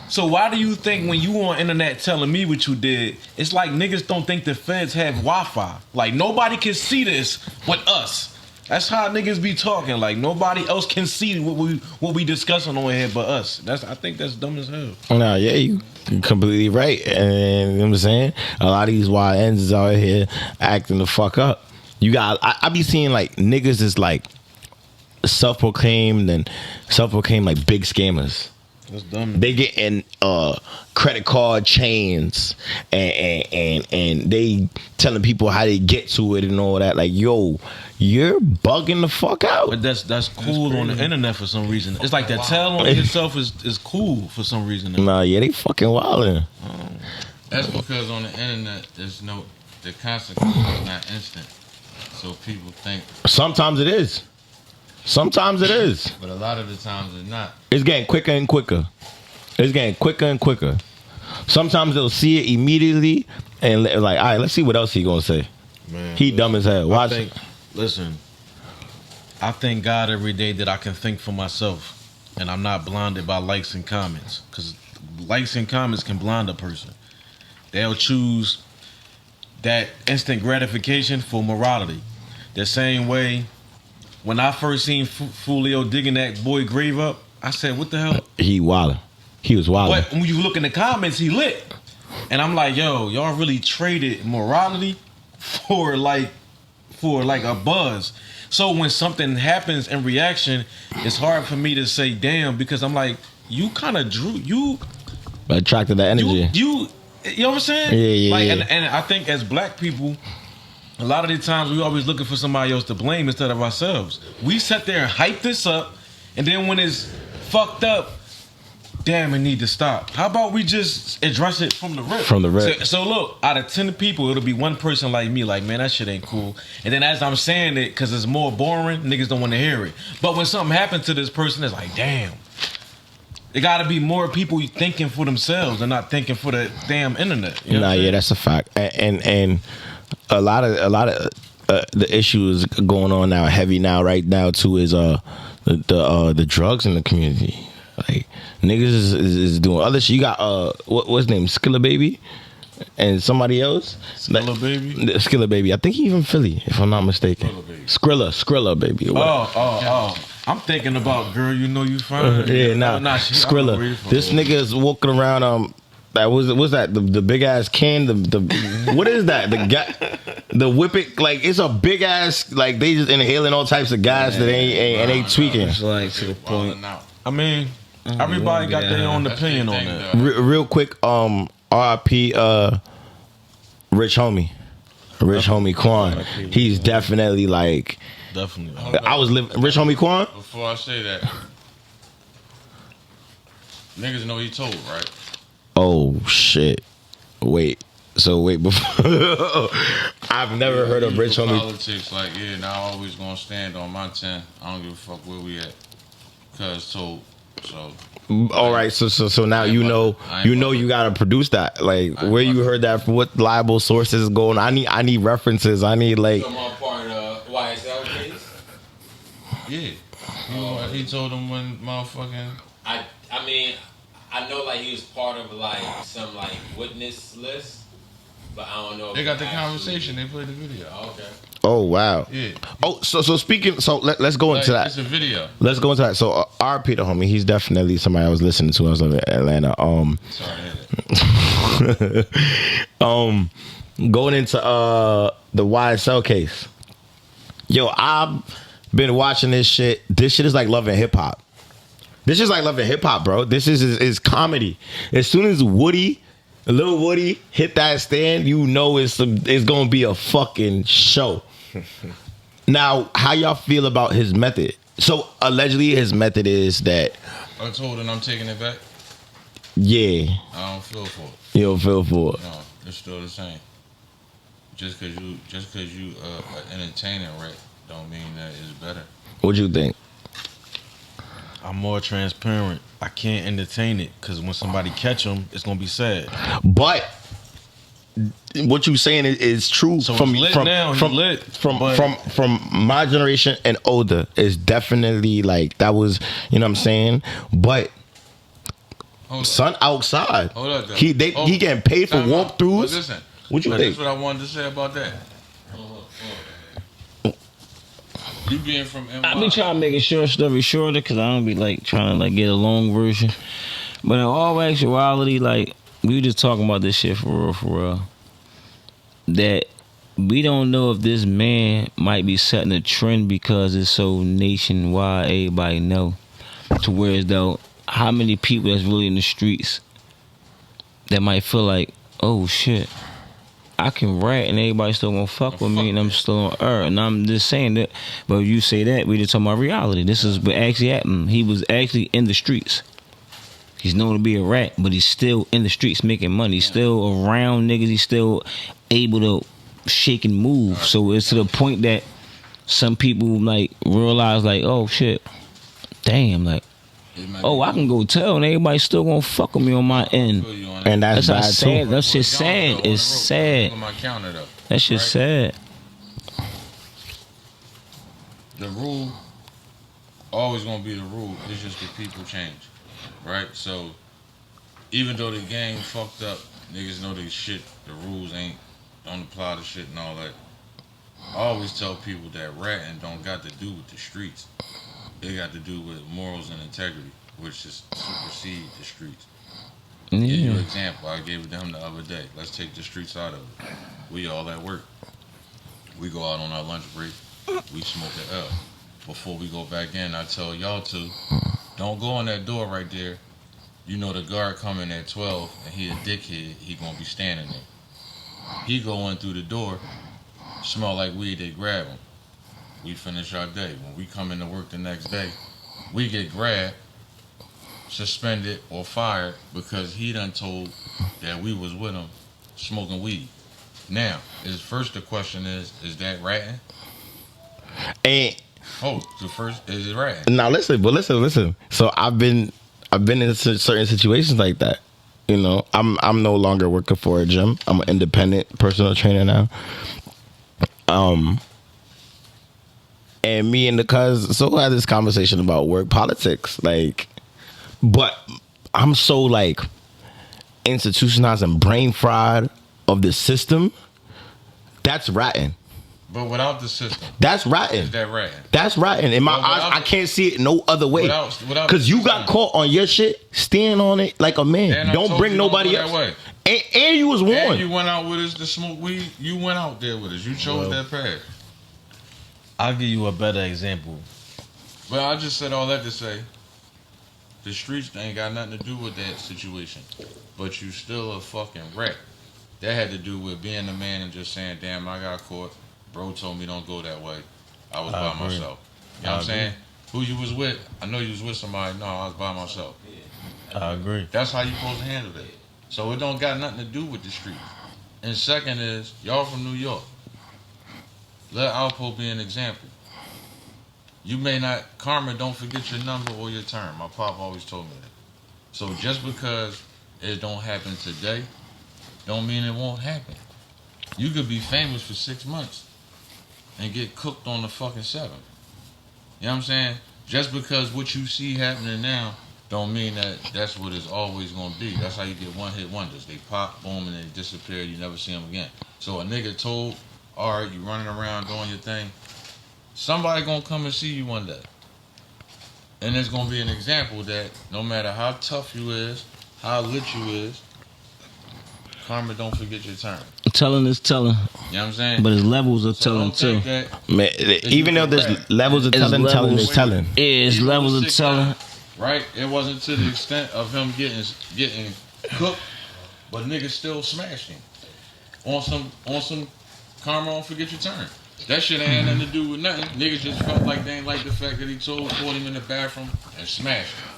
So why do you think when you on internet telling me what you did, it's like niggas don't think the feds have Wi-Fi. Like nobody can see this but us. That's how niggas be talking. Like nobody else can see what we discussing on here but us. I think that's dumb as hell. Nah, yeah, you completely right. And you know what I'm saying? A lot of these YNs is out here acting the fuck up. You got I be seeing like niggas is like self-proclaimed like big scammers. That's dumb. They get in credit card chains and they telling people how they get to it and all that. Like, yo, you're bugging the fuck out. But that's cool on the internet for some reason. It's like that tell on yourself is cool for some reason. Nah, yeah, they fucking wildin'. That's because on the internet, the consequence is not instant. So people think. Sometimes it is. But a lot of the times it's not. It's getting quicker and quicker. Sometimes they'll see it immediately and like, all right, let's see what else he gonna say. Man, he dumb as hell. Watch. I thank God every day that I can think for myself and I'm not blinded by likes and comments. Because likes and comments can blind a person. They'll choose that instant gratification for morality. The same way when I first seen Fulio digging that boy grave up, I said, what the hell? He wildin'. He was wildin'. But when you look in the comments, he lit. And I'm like, yo, y'all really traded morality for like a buzz. So when something happens in reaction, it's hard for me to say damn, because I'm like, you kind of attracted that energy. You know what I'm saying? Yeah. Like, and I think as black people, a lot of the times we always looking for somebody else to blame instead of ourselves. We sit there and hype this up, and then when it's fucked up, damn, it need to stop. How about we just address it from the rip? So look, out of 10 people, it'll be one person like me, like, man, that shit ain't cool. And then as I'm saying it, because it's more boring, niggas don't want to hear it. But when something happens to this person, it's like, damn. There got to be more people thinking for themselves and not thinking for the damn internet. You know yeah, that's a fact. And a lot of the issues going on now, heavy now, right now too, is the drugs in the community. Like niggas is doing other shit. You got what's his name, Skilla Baby, and somebody else. Skilla Baby. I think he even Philly, if I'm not mistaken. Skrilla Baby. Oh. I'm thinking about girl, you know you fine. Skrilla. This nigga is walking around. That was that the big ass can. The what is that? The whip it, like it's a big ass, like they just inhaling all types of gas that ain't tweaking. It's like to the point. I mean, everybody got their own opinion on that. Real quick, R.I.P. Rich homie Quan. He's definitely like. Definitely. I was living Rich homie Quan. Before I say that, niggas know he told, right? Oh shit! Wait before. I've never heard of Rich homie. Politics, like now I always gonna stand on my 10. I don't give a fuck where we at. Cause told. So. All right, so now you know you gotta produce that. Like where you heard that from, what liable sources is going. I need references. I need like. Some part of YSL case. Yeah. He told him when motherfucking. I mean, I know like he was part of like some like witness list, but I don't know. If they got the conversation. They played the video. Oh, okay. Oh wow. Yeah. Oh, so speaking. So let's go into that. It's a video. Let's go into that. So R.P. the homie. He's definitely somebody I was listening to. I was in Atlanta. Going into the YSL case. Yo, I've been watching this shit. This shit is like Love and Hip Hop. This is like Love and Hip Hop, bro. This is comedy. As soon as Lil Woody hit that stand, you know it's gonna be a fucking show. Now, how y'all feel about his method? So allegedly, his method is that I told him I'm taking it back. Yeah. I don't feel for it. You don't feel for it. No, it's still the same. Just cause you entertaining right don't mean that it's better. What you think? I'm more transparent. I can't entertain it because when somebody catch them, it's gonna be sad. But what you saying is true. So from my generation and older. Is definitely like that was, you know what I'm saying. But Son outside. Hold up, though. He getting paid for walkthroughs. But listen, What you think? That's what I wanted to say about that. You being from NY. I be trying to make a short story shorter because I don't be like trying to like get a long version. But in all actuality, like we were just talking about this shit for real. That we don't know if this man might be setting a trend because it's so nationwide, everybody know. To where as though how many people that's really in the streets that might feel like, oh shit, I can rap and everybody still gonna fuck with me and I'm still on earth. And I'm just saying that, but you say that, we just talking about reality. This is what actually happened. He was actually in the streets. He's known to be a rat, but he's still in the streets making money. He's still around niggas. He's still able to shake and move. So it's to the point that some people like realize like, oh shit, damn, like, oh, I can go tell and everybody still gonna fuck with me on my end. And that's how bad sad. too. That shit sad. It's sad. That shit sad. The rule always gonna be the rule. It's just that people change, right? So even though the game fucked up, niggas know they shit. The rules don't apply to shit and all that. I always tell people that ratting don't got to do with the streets. It got to do with morals and integrity, which is supersede the streets. Yeah. Give you an example. I gave it to him the other day. Let's take the streets out of it. We all at work. We go out on our lunch break. We smoke an L. Before we go back in, I tell y'all to don't go in that door right there. You know the guard coming at 12 and he a dickhead. He gonna be standing there. He go in through the door, smell like weed, they grab him. We finish our day. When we come into work the next day, we get grabbed, suspended, or fired because he done told that we was with him smoking weed. Now, the question is that ratting? And the first is it ratting? now listen. So I've been in certain situations like that. You know, I'm no longer working for a gym. I'm an independent personal trainer now. And me and the cuz had this conversation about work politics, like, but I'm so like institutionalized and brain fried of the system. That's ratting. But without the system, that's ratting. Is that ratting? That's ratting. In my eyes, I can't see it no other way. Because you got caught on your shit, stand on it like a man. Don't bring nobody else. And you was warned. And you went out with us to smoke weed. You went out there with us. You chose that path. I'll give you a better example. But I just said all that to say, the streets ain't got nothing to do with that situation. But you still a fucking rat. That had to do with being a man and just saying, damn, I got caught. Bro told me don't go that way. I was by myself. You know what I'm saying? Who you was with? I know you was with somebody. No, I was by myself. I agree. That's how you supposed to handle it. So it don't got nothing to do with the streets. And second is, y'all from New York. Let Alpo be an example. You may not, karma don't forget your number or your term. My pop always told me that. So just because it don't happen today, don't mean it won't happen. You could be famous for 6 months and get cooked on the fucking 7th. You know what I'm saying? Just because what you see happening now don't mean that that's what it's always gonna be. That's how you get one-hit wonders. They pop, boom, and they disappear. You never see them again. So a nigga told, all right, you running around doing your thing. Somebody gonna come and see you one day. And there's gonna be an example that no matter how tough you is, how lit you is, karma don't forget your turn. Telling is telling. You know what I'm saying? But there's levels of telling too. Man, even though there's levels of telling, telling is telling. Yeah, it's levels of telling. Right? It wasn't to the extent of him getting cooked, but niggas still smashed him. On some karma don't forget your turn. That shit ain't had nothing to do with nothing. Niggas just felt like they ain't like the fact that he caught him in the bathroom and smashed him.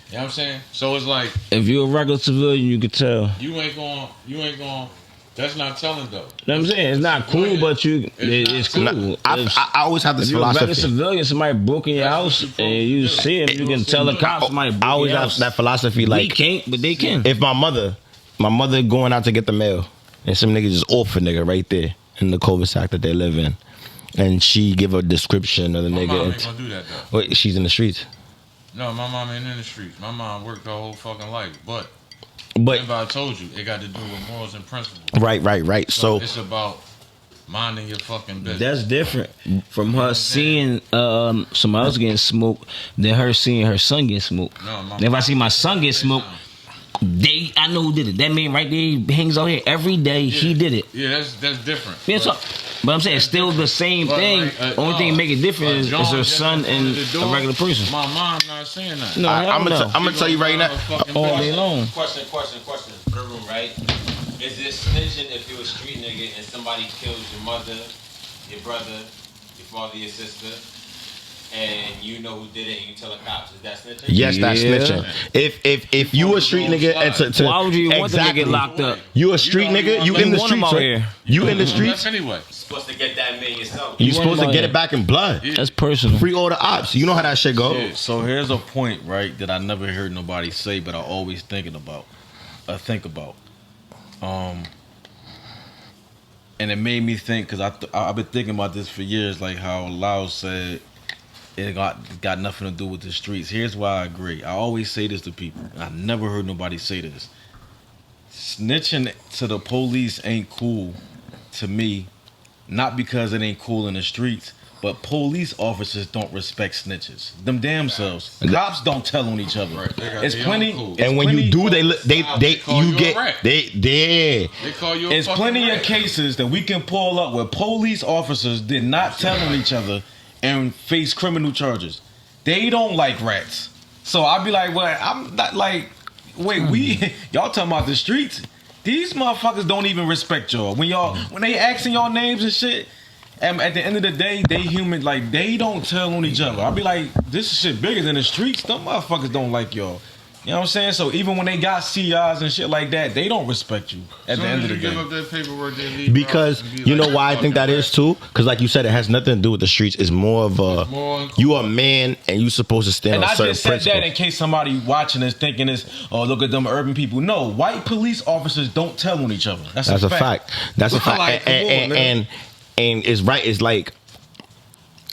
You know what I'm saying? So it's like, if you're a regular civilian, you could tell. You ain't going. That's not telling though. You know what I'm saying? It's not cool, but it's cool. I always have this philosophy. If you're a regular civilian, somebody broke in your house and you see him, you can tell the cops somebody broke in your house. I always have that philosophy, like, we can't, but they can. If my mother going out to get the mail and some nigga just off a nigga right there in the cul-de-sac that they live in, and she give a description of the nigga. My mom ain't gonna do that though. Wait, she's in the streets. No, my mom ain't in the streets. My mom worked her whole fucking life. But remember I told you, it got to do with morals and principles. Right. So it's about minding your fucking business. That's different from her seeing somebody else getting smoked than her seeing her son get smoked. No, if I see my son get smoked, I know who did it. That man right there, he hangs out here every day. Yeah. He did it. Yeah, that's different. Yeah, but I'm saying it's still the same thing. Only thing make it different is her son and a regular person. My mom not saying that. No, I'm gonna tell you right now. All day long. Question for the room, right? Is it snitching if you're a street nigga and somebody kills your mother, your brother, your father, your sister, and you know who did it and you tell the cops? Is that snitching? Yes, that's snitching. If you a street nigga and to why would you want them to get locked up? You a street nigga, you in the streets, right? You in the streets anyway. You're supposed to get that man yourself. You supposed to get it back in blood. That's personal. Free all the ops. You know how that shit go. Yeah. So here's a point, right, that I never heard nobody say, but I always think about. And it made me think, because I've been thinking about this for years, like how Lau said it got nothing to do with the streets. Here's why I agree. I always say this to people, and I never heard nobody say this. Snitching to the police ain't cool to me, not because it ain't cool in the streets, but police officers don't respect snitches. Them damn selves. Cops don't tell on each other. Right. It's plenty. And when you do, they call you you get a rat. they call you a It's plenty of cases that we can pull up where police officers did not tell on each other and face criminal charges. They don't like rats. So I'd be like, well, I'm not like, wait, y'all talking about the streets? These motherfuckers don't even respect y'all. When they asking y'all names and shit, and at the end of the day, they human, like, they don't tell on each other. I'll be like, this shit bigger than the streets. Them motherfuckers don't like y'all. You know what I'm saying? So even when they got CIs and shit like that, they don't respect you at the end of the day. Give up that paperwork, they leave because you know why I think that is too? Because like you said, it has nothing to do with the streets. It's more of you a man and you supposed to stand on certain principles. And I just said that in case somebody watching is thinking oh, look at them urban people. No, white police officers don't tell on each other. That's a fact. That's a fact. Like, and it's right. It's like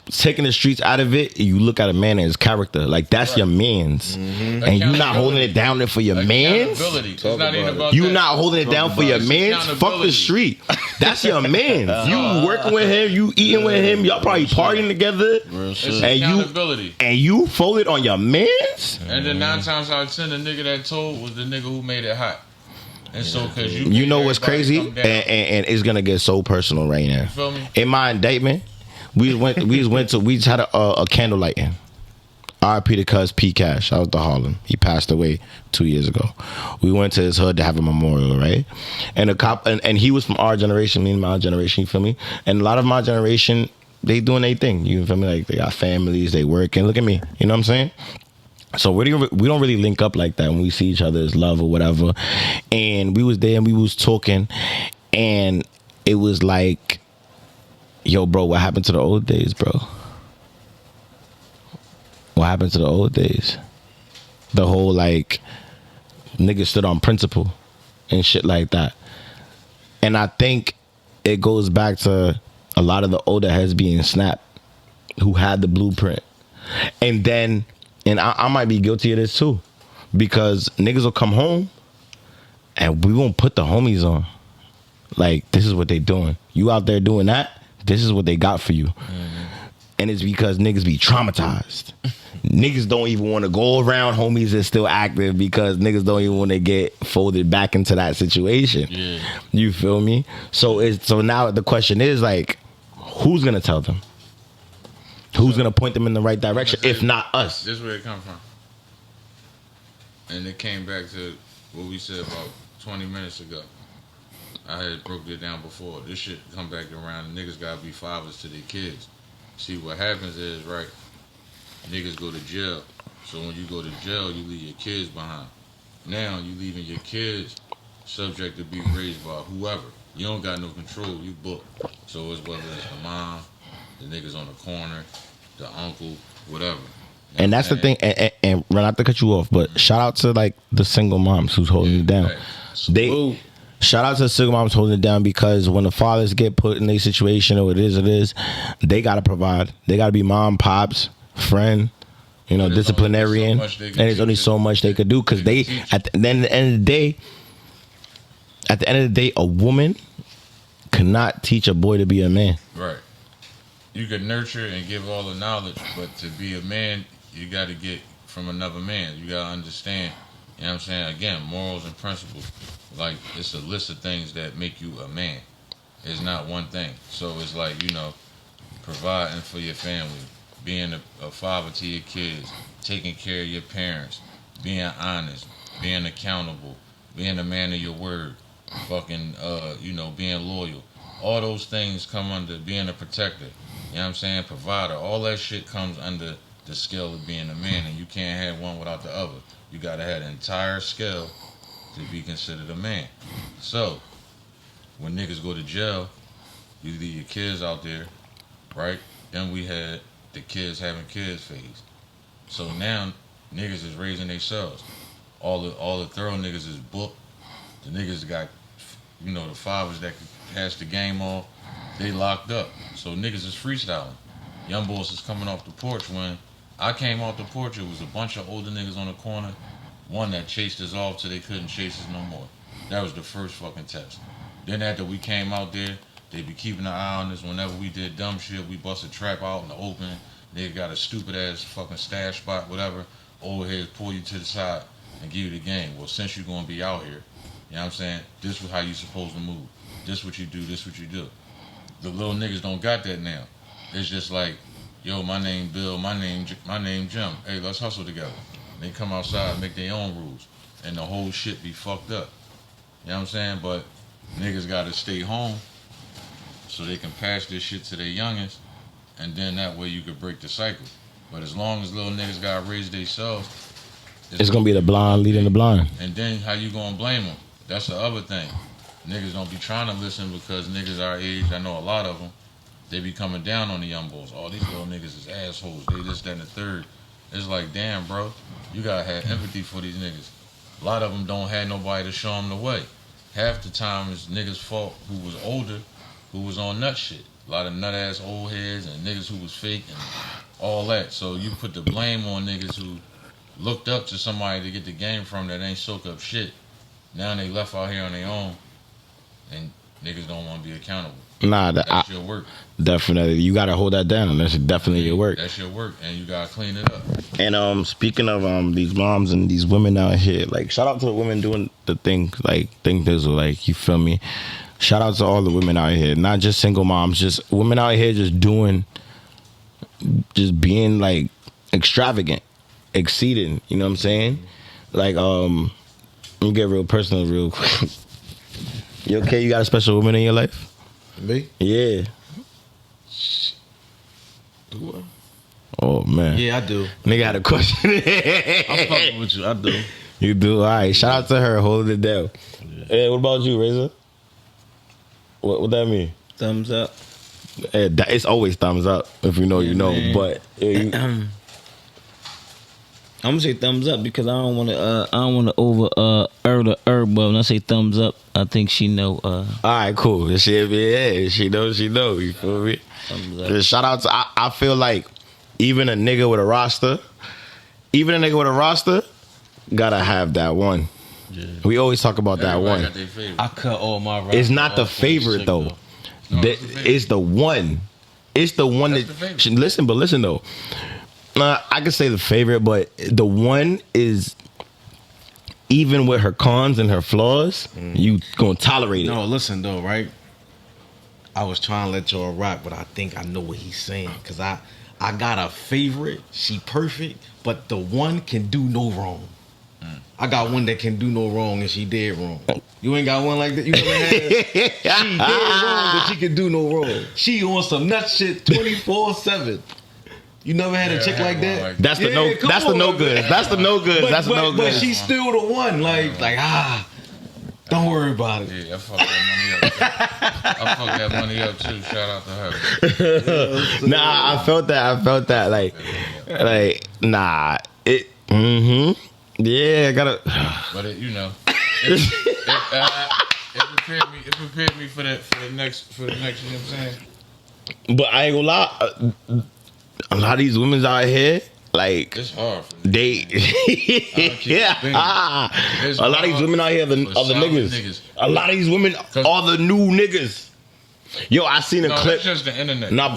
taking the streets out of it. You look at a man and his character. Like that's your man's, and you not holding it down there for your man's. It's not even about you that. not holding it down for your man's. Fuck the street. That's your man's. You working with him. You eating with him. Y'all probably partying together. And you folded on your man's. And then 9 times out of 10, the nigga that told was the nigga who made it hot. And so, cause you know what's crazy, and it's gonna get so personal right now. You feel me? In my indictment, we just had a candle lighting. R.I.P. to cuz P Cash out the Harlem. He passed away 2 years ago. We went to his hood to have a memorial, right? And a cop, and he was from our generation, me and my generation. You feel me? And a lot of my generation, they doing their thing. You feel me? Like they got families, they work, and look at me. You know what I'm saying? So we don't really link up like that when we see each other as love or whatever. And we was there and we was talking, and it was like, yo, bro, what happened to the old days, bro? What happened to the old days? The whole like niggas stood on principle and shit like that. And I think it goes back to a lot of the older heads being snapped who had the blueprint. And then I might be guilty of this too, because niggas will come home and we won't put the homies on. Like, this is what they doing. You out there doing that, this is what they got for you. And it's because niggas be traumatized. Niggas don't even want to go around homies that's still active because niggas don't even want to get folded back into that situation. Yeah. You feel me? So now the question is like, who's gonna tell them? Who's gonna point them in the right direction if not us? This is where it come from. And it came back to what we said about 20 minutes ago. I had broke it down before. This shit come back around. Niggas gotta be fathers to their kids. See, what happens is, right, niggas go to jail. So when you go to jail, you leave your kids behind. Now you leaving your kids subject to be raised by whoever. You don't got no control. You book. So it's whether it's the mom, the niggas on the corner, the uncle, whatever. And that's the thing. And not to cut you off, but shout out to like the single moms who's holding it down. Shout out to the single moms holding it down, because when the fathers get put in a situation or it is, they gotta provide. They gotta be mom, pops, friend, you know, disciplinarian, and there's only so much they could do because they at the end of the day, a woman cannot teach a boy to be a man. Right. You could nurture and give all the knowledge, but to be a man, you got to get from another man. You got to understand, you know what I'm saying? Again, morals and principles. Like, it's a list of things that make you a man. It's not one thing. So it's like, you know, providing for your family, being a father to your kids, taking care of your parents, being honest, being accountable, being a man of your word, fucking, you know, being loyal. All those things come under being a protector. You know what I'm saying? Provider. All that shit comes under the scale of being a man, and you can't have one without the other. You gotta have the entire scale to be considered a man. So, when niggas go to jail, you leave your kids out there, right? Then we had the kids having kids phase. So now niggas is raising themselves. All the thorough niggas is booked. The niggas got, you know, the fathers that could pass the game off, they locked up. So niggas is freestyling. Young boys is coming off the porch. When I came off the porch, it was a bunch of older niggas on the corner. One that chased us off till they couldn't chase us no more. That was the first fucking test. Then after we came out there, they be keeping an eye on us. Whenever we did dumb shit, we bust a trap out in the open. Nigga got a stupid ass fucking stash spot, whatever. Old heads pull you to the side and give you the game. Well, since you gonna be out here, you know what I'm saying? This is how you supposed to move. This what you do, this what you do. The little niggas don't got that now. It's just like, yo, my name Bill, my name Jim. Hey, let's hustle together. They come outside and make their own rules. And the whole shit be fucked up. You know what I'm saying? But niggas gotta stay home so they can pass this shit to their youngins, and then that way you could break the cycle. But as long as little niggas gotta raise themselves, it's gonna be the blind leading the blind. And then how you gonna blame them? That's the other thing. Niggas don't be trying to listen because niggas our age, I know a lot of them, they be coming down on the young boys. All these little niggas is assholes. They this, that, and the third. It's like, damn, bro, you gotta have empathy for these niggas. A lot of them don't have nobody to show them the way. Half the time it's niggas' fault who was older, who was on nut shit. A lot of nut ass old heads and niggas who was fake and all that. So you put the blame on niggas who looked up to somebody to get the game from that ain't soak up shit. Now they left out here on their own, and niggas don't want to be accountable. Nah, that's your work. Definitely, you gotta hold that down. That's definitely your work. That's your work, and you gotta clean it up. And speaking of these moms and these women out here, like shout out to the women doing the thing, like think this, like you feel me. Shout out to all the women out here, not just single moms, just women out here just being like extravagant, exceeding. You know what I'm saying? Like let me get real personal real quick. You okay? You got a special woman in your life? Me? Yeah. Do I? Oh man. Yeah, I do. Nigga had a question. I'm fucking with you. I do. You do? All right. Shout out to her. Holding it down. Yeah. Hey, what about you, Razor? What that mean? Thumbs up. Hey, it's always thumbs up. If you know, you know. Man. But I'm gonna say thumbs up because I don't want to over the herb. But when I say thumbs up, I think she know. All right, cool. She knows. You feel me? Thumbs up. Just shout out to. I feel like even a nigga with a roster, gotta have that one. Yeah. We always talk about Everybody that one. I cut all my rosters. It's not the favorite though. No, it's the one. It's the one That's that. Listen though. I could say the favorite, but the one is even with her cons and her flaws, you gonna tolerate it. No, listen though, right? I was trying to let y'all rock, but I think I know what he's saying. Cause I got a favorite, she perfect, but the one can do no wrong. I got one that can do no wrong and she did wrong. You ain't got one like that? You never had she did wrong, but she can do no wrong. She on some nut shit 24/7. You never had a chick like that? That's the no. That's the no good. That's the no good. That's the no good. But she's still the one. Like don't worry about it. Yeah, I fucked that money up too. Shout out to her. Nah, I felt that. Like, nah. It. Yeah, I gotta. But it prepared me for the next. You know what I'm saying? But I ain't gonna lie. A lot of these women's out here, like It's hard for me. they, yeah. It's A lot of these women out here are the niggas. niggas. A lot of these women are the new niggas. Yo, I seen a No, clip. that's just the internet. No.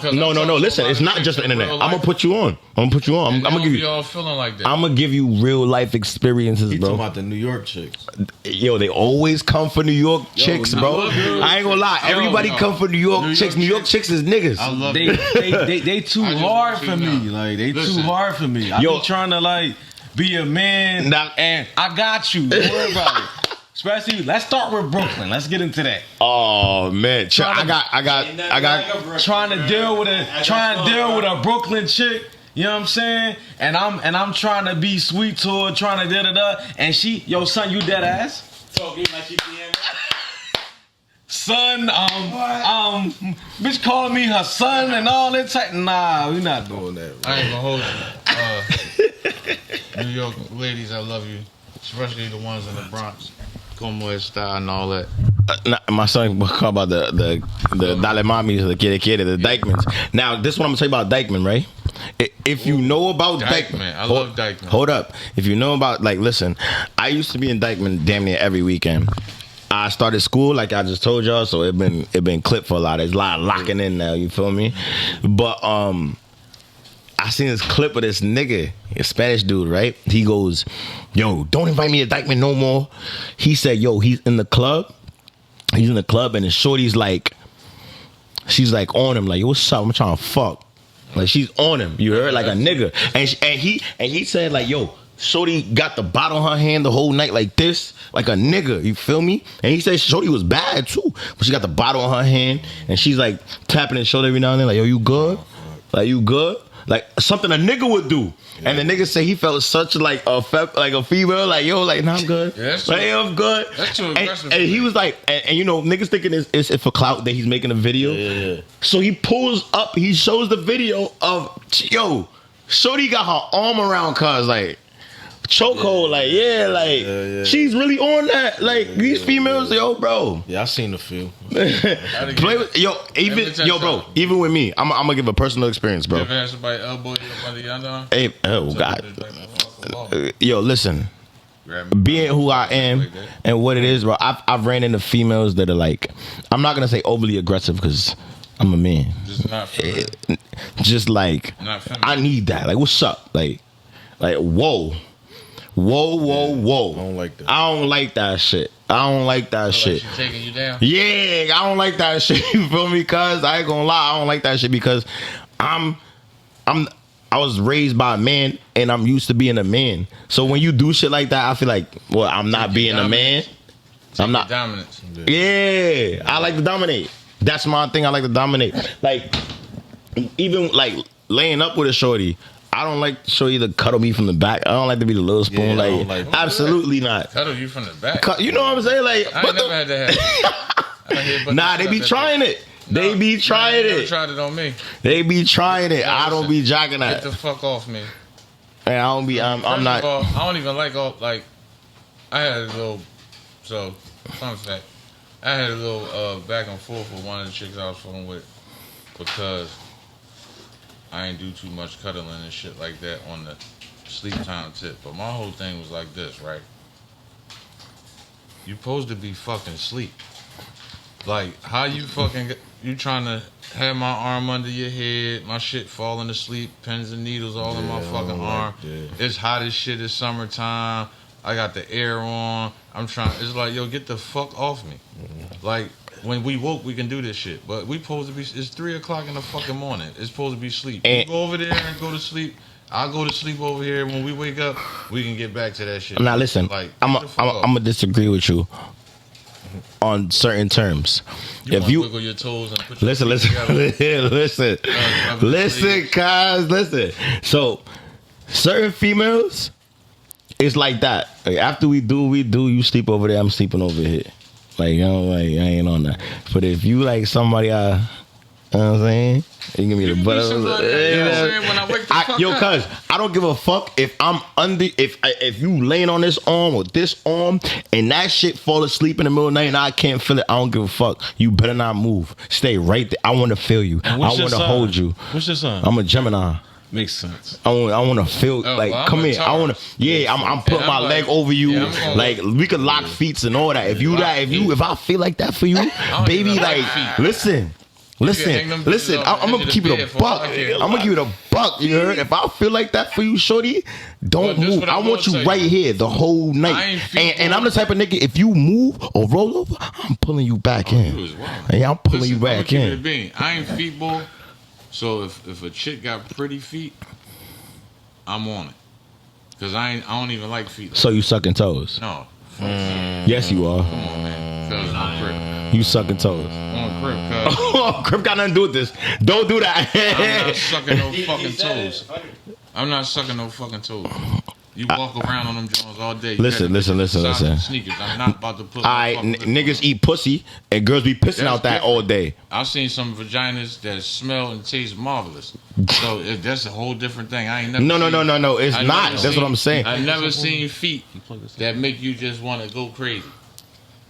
Listen, it's not just the internet. I'm gonna put you on. I'm gonna give you. All feeling like that. I'm gonna give you real life experiences, He bro. talking about the New York chicks. Yo, they always come for New York chicks, bro. I ain't gonna lie. Everybody come for New York chicks. New York chicks is niggas. I love They too I just hard want for you to me. know. Like they Listen. too hard for me. I Yo. be trying to like be a man, Now- and I got you. Don't worry about it. Especially, let's start with Brooklyn. Let's get into that. Oh man, I got. Trying to deal with a Brooklyn chick. You know what I'm saying? And I'm trying to be sweet to her, trying to da. And she, yo, son, you dead ass. Talking like she DM. Son, bitch calling me her son and all that type. Nah, we not doing that. I ain't gonna hold you. New York ladies, I love you. Especially the ones in the Bronx. Como esta and all that. My son called about the Dale Mamis, the Kid, the Indictments. Now, this is what I'm gonna tell you about Dykeman, right? If you know about Dykeman, I love Dykeman. Hold up. If you know about, like, listen, I used to be in Dykeman damn near every weekend. I started school, like I just told y'all, so it been clipped for a lot. There's a lot of locking in now, you feel me? But I seen this clip of this nigga, a Spanish dude, right? He goes, yo, don't invite me to Dykeman no more. He said, yo, he's in the club. He's in the club and the shorty's like, she's like on him, like, yo, what's up? I'm trying to fuck. Like, she's on him, you heard? Like a nigga. And he said, like, yo, shorty got the bottle in her hand the whole night like this, like a nigga, you feel me? And he said shorty was bad too, but she got the bottle in her hand and she's like tapping his shoulder every now and then, like, yo, you good? Like, you good? Like something a nigga would do. And the nigga say he felt such like a female, like, yo, like, nah, I'm good. Yeah, that's like, yo, I'm good. That's too aggressive. And he was like, and you know, niggas thinking it's for clout that he's making a video. Yeah. So he pulls up, he shows the video of, yo, shorty got her arm around cuz, like, chokehold, she's really on that. Like, these females, yo, bro. Yeah, I seen a few. Play with, bro, even with me, I'm gonna give a personal experience, You bro. ever had somebody elbow you up under your underarm? Hey, oh, God. Yo, listen. Grab me. Being who I am and what it is, bro, I've ran into females that are like, I'm not gonna say overly aggressive because I'm a man. Just not feminine. Just like, Not feminine. I need that. Like, what's up? Like, whoa. Whoa. I don't like that. I don't like that shit. I don't like that shit. Like she taking you down? Yeah, I don't like that shit. You feel me? Cause I ain't gonna lie, I don't like that shit because I was raised by a man and I'm used to being a man. So when you do shit like that, I feel like, well, I'm not being a man. I'm not. Dominance. Yeah, I like to dominate. That's my thing. I like to dominate. Like, even like laying up with a shorty, I don't like shorty to cuddle me from the back. I don't like to be the little spoon. Yeah, I like, don't like that. absolutely not. Cuddle you from the back. You know what I'm saying? Like, I ain't never had that. nah, they be trying it. They be trying Never it. tried it on me. They be trying it. No, I don't be jocking Get that. the fuck off me. And I don't be. I'm First not. of all, I don't even like all, like, I had a little, so, fun fact, I had a little back and forth with one of the chicks I was fucking with because I ain't do too much cuddling and shit like that on the sleep time tip. But my whole thing was like this, right? You supposed to be fucking sleep. Like, how you fucking, you trying to have my arm under your head, my shit falling asleep, pins and needles all in my fucking arm. It's hot as shit, it's summertime. I got the air on. I'm trying, it's like, yo, get the fuck off me. Like, when we woke, we can do this shit. But we supposed to be, it's 3 o'clock in the fucking morning. It's supposed to be sleep. You go over there and go to sleep. I'll go to sleep over here. When we wake up, we can get back to that shit. Now listen, like, I'm gonna disagree with you on certain terms. If you wiggle your toes and put your listen, together. listen, guys, listen. So certain females, it's like that. Like, after we do, you sleep over there, I'm sleeping over here. Like, you know, like, I ain't on that. But if you like somebody, you know what I'm saying? You give me the butt. Yo, cuz, I don't give a fuck if I'm under, if you laying on this arm or this arm and that shit fall asleep in the middle of the night and I can't feel it, I don't give a fuck. You better not move. Stay right there. I want to feel you. I want to hold you. What's your sign? I'm a Gemini. Makes sense. I want to feel like, well, come I'm a here. I want to, yeah. I'm putting my leg over you. Like we could lock feet and all that. If I feel like that for you, baby, like listen. I'm gonna keep it a buck. I'm gonna keep it a buck. You heard? If I feel like that for you, shorty, don't move. I want you right here the whole night. And I'm the type of nigga. If you move or roll over, I'm pulling you back in. Yeah, I'm pulling you back in. I ain't feet boy. So if a chick got pretty feet, I'm on it. Cause I don't even like feet. So you sucking toes? No. Yes, you are. Come on, man. Cause I'm crip. You sucking toes. I'm crip, cuz. Crip got nothing to do with this. Don't do that. I'm not sucking no fucking toes. I'm not sucking no fucking toes. You walk around on them Jones all day. Listen. Sneakers. I'm not about to put. Niggas eat pussy and girls be pissing out that all day. I've seen some vaginas that smell and taste marvelous. So that's a whole different thing. I ain't never. No. It's not. That's what I'm saying. I've never seen feet that make you just want to go crazy.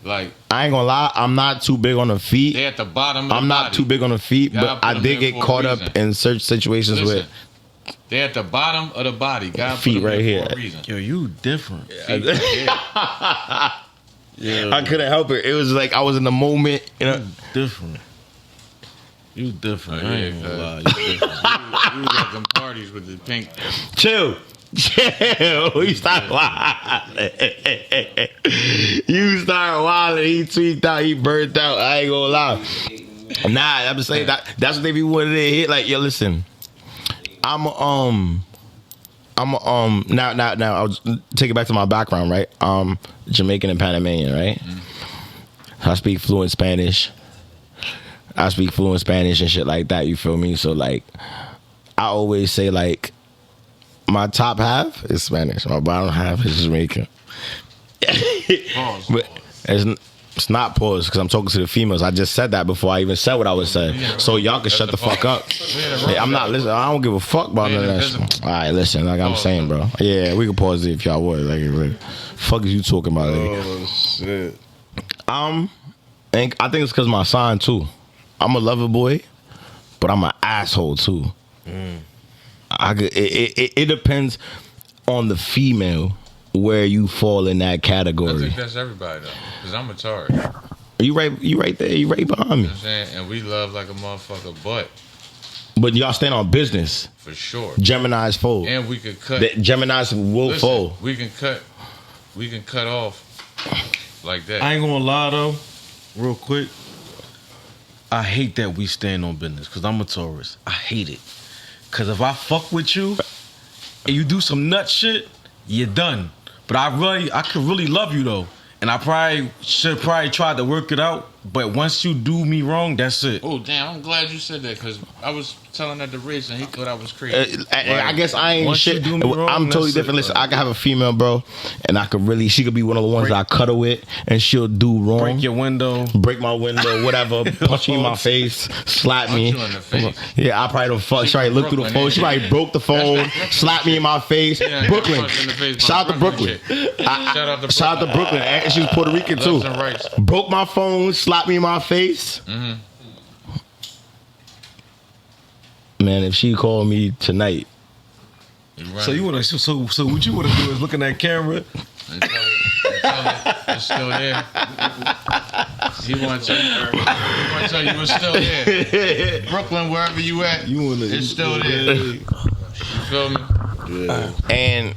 Like I ain't gonna lie, I'm not too big on the feet. They at the bottom. I'm not too big on the feet, but I did get caught up in certain situations with. They at the bottom of the body. God feet put them right here. For a reason. Yo, you different. Feet right here. I couldn't help it. It was like I was in the moment, you know. You different. I ain't gonna lie. You different. You was at them parties with the pink. Chill. You start wilding. He tweaked out. He burnt out. I ain't gonna lie. Nah, I'm just saying that's what they be wanting to hit. Like, yo, listen. Now I'll take it back to my background, right? Jamaican and Panamanian, right? I speak fluent Spanish. and shit like that, you feel me? So like I always say like my top half is Spanish, my bottom half is Jamaican. But it's not pause because I'm talking to the females. I just said that before I even said what I was saying. So y'all can shut the fuck up. Hey, I'm not listening. I don't give a fuck about none of that shit. All right, listen, like I'm saying, bro. Yeah, we can pause it if y'all would. Like, fuck is you talking about? Like, oh shit. And I think it's because my sign too. I'm a lover boy, but I'm an asshole too. It depends on the female where you fall in that category. I think that's everybody though, because I'm a Taurus. You right there. You right behind me. You know what I'm saying? And we love like a motherfucker, but y'all stand on business. For sure. Gemini's fold. And we could cut. Gemini's will fold. We can cut off like that. I ain't gonna lie though, real quick. I hate that we stand on business because I'm a Taurus. I hate it. Because if I fuck with you and you do some nut shit, you're done. But I could really love you though. And I should try to work it out. But once you do me wrong, that's it. Oh, damn. I'm glad you said that because I was telling that to Rich and he thought I was crazy. I guess I ain't once shit. Wrong, I'm totally different. Listen, I can have a female, bro, and she could be one of the ones that I cuddle with, and she'll do wrong. Break your window. Break my window, whatever. Punch me in my face. Slap me. You in the face. Yeah, I probably don't fuck. She probably looked through the phone. She probably broke the phone, slapped me in my face. Yeah, Brooklyn. Shout out to Brooklyn. Shout out to Brooklyn. And she's Puerto Rican too. Broke my phone, slapped me in my face. Mm-hmm. Man, if she called me tonight. So you wanna? So what you wanna do is look in that camera. It's still there. He want to tell you it's still there. Brooklyn, wherever you at, it's still there. You feel me? Yeah. And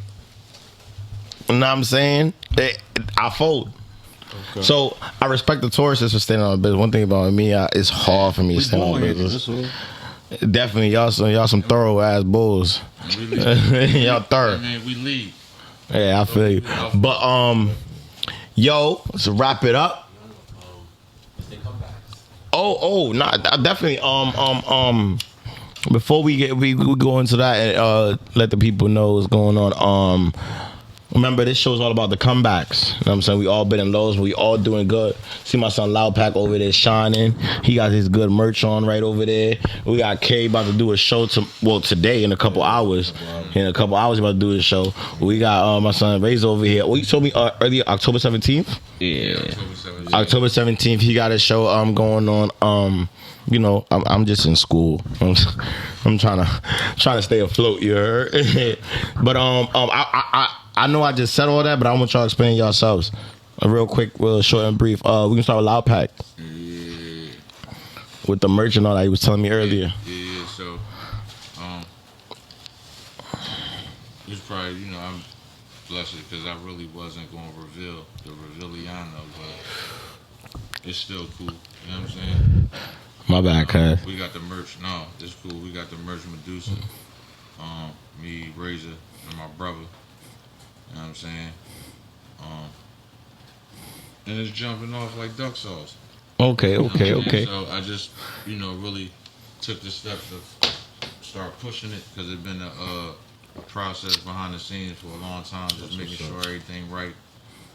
you know what I'm saying? I fold. Okay. So I respect the Tauruses for standing on business. One thing about me, it's hard for me to stand on business. Definitely, y'all some thorough ass bulls. Y'all thorough. I mean, we lead. Yeah, I feel you. But yo, let's wrap it up. Nah, definitely. Before we go into that and let the people know what's going on. Remember, this show's all about the comebacks. You know what I'm saying? We all been in lows, but we all doing good. See my son Loud Pack over there shining. He got his good merch on right over there. We got K about to do a show today in a couple hours. In a couple hours, he about to do his show. We got my son Ray's over here. Well, you told me earlier October 17th? Yeah. October 17th, he got a show going on you know, I'm just in school. I'm trying to stay afloat. You heard? But I know I just said all that, but I want y'all to explain yourselves. A real quick, real short and brief. We can start with Loud Pack. Yeah. With the merch and all that he was telling me earlier. Yeah. So, it's probably, you know, I'm blessed because I really wasn't going to reveal the Reviliano, but it's still cool. You know what I'm saying? My bad, cuz. We got the merch. No, it's cool. We got the merch Medusa. Me, Razor, and my brother. You know what I'm saying? And it's jumping off like duck sauce. Okay. You know what I'm saying? So I just, you know, really took the step to start pushing it because it's been a process behind the scenes for a long time, just making sure everything right. You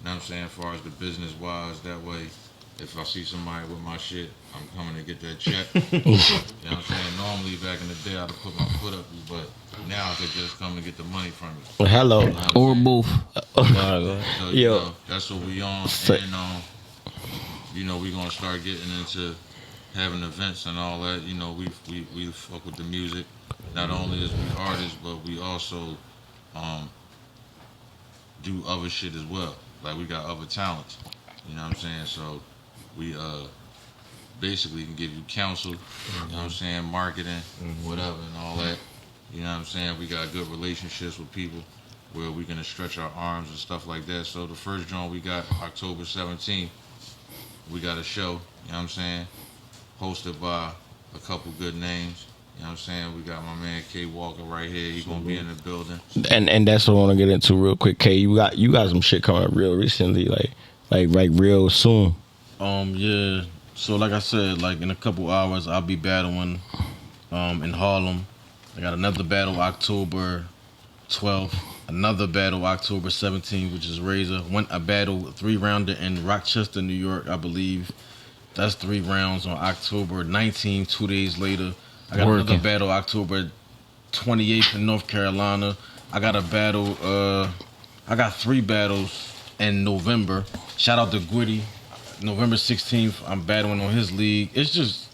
know what I'm saying? As far as the business wise, that way, if I see somebody with my shit, I'm coming to get that check. You know what I'm saying? Normally, back in the day, I'd have put my foot up, but now I could just come and get the money from you. Well, hello. You know Or both. so, you Yo. know, that's what we on. So- And, you know, we're going to start getting into having events and all that. You know, we fuck with the music. Not only as we artists, but we also do other shit as well. Like, we got other talents. You know what I'm saying? So, we basically can give you counsel, you know what I'm saying, marketing, whatever, and all that. You know what I'm saying? We got good relationships with people where we can stretch our arms and stuff like that. So the first joint we got October 17th, we got a show, you know what I'm saying, hosted by a couple good names. You know what I'm saying? We got my man K Walker right here. He's gonna be in the building. And that's what I want to get into real quick. K, you got some shit coming up real recently, like real soon. Yeah. So like I said, like in a couple hours, I'll be battling in Harlem. I got another battle October 12th, another battle October 17th, which is Razor. A battle 3-rounder in Rochester, New York, I believe. That's 3 rounds on October 19th, 2 days later. I got another battle October 28th in North Carolina. I got a battle, I got 3 battles in November. Shout out to Gwitty. November 16th, I'm battling on his league. It's just,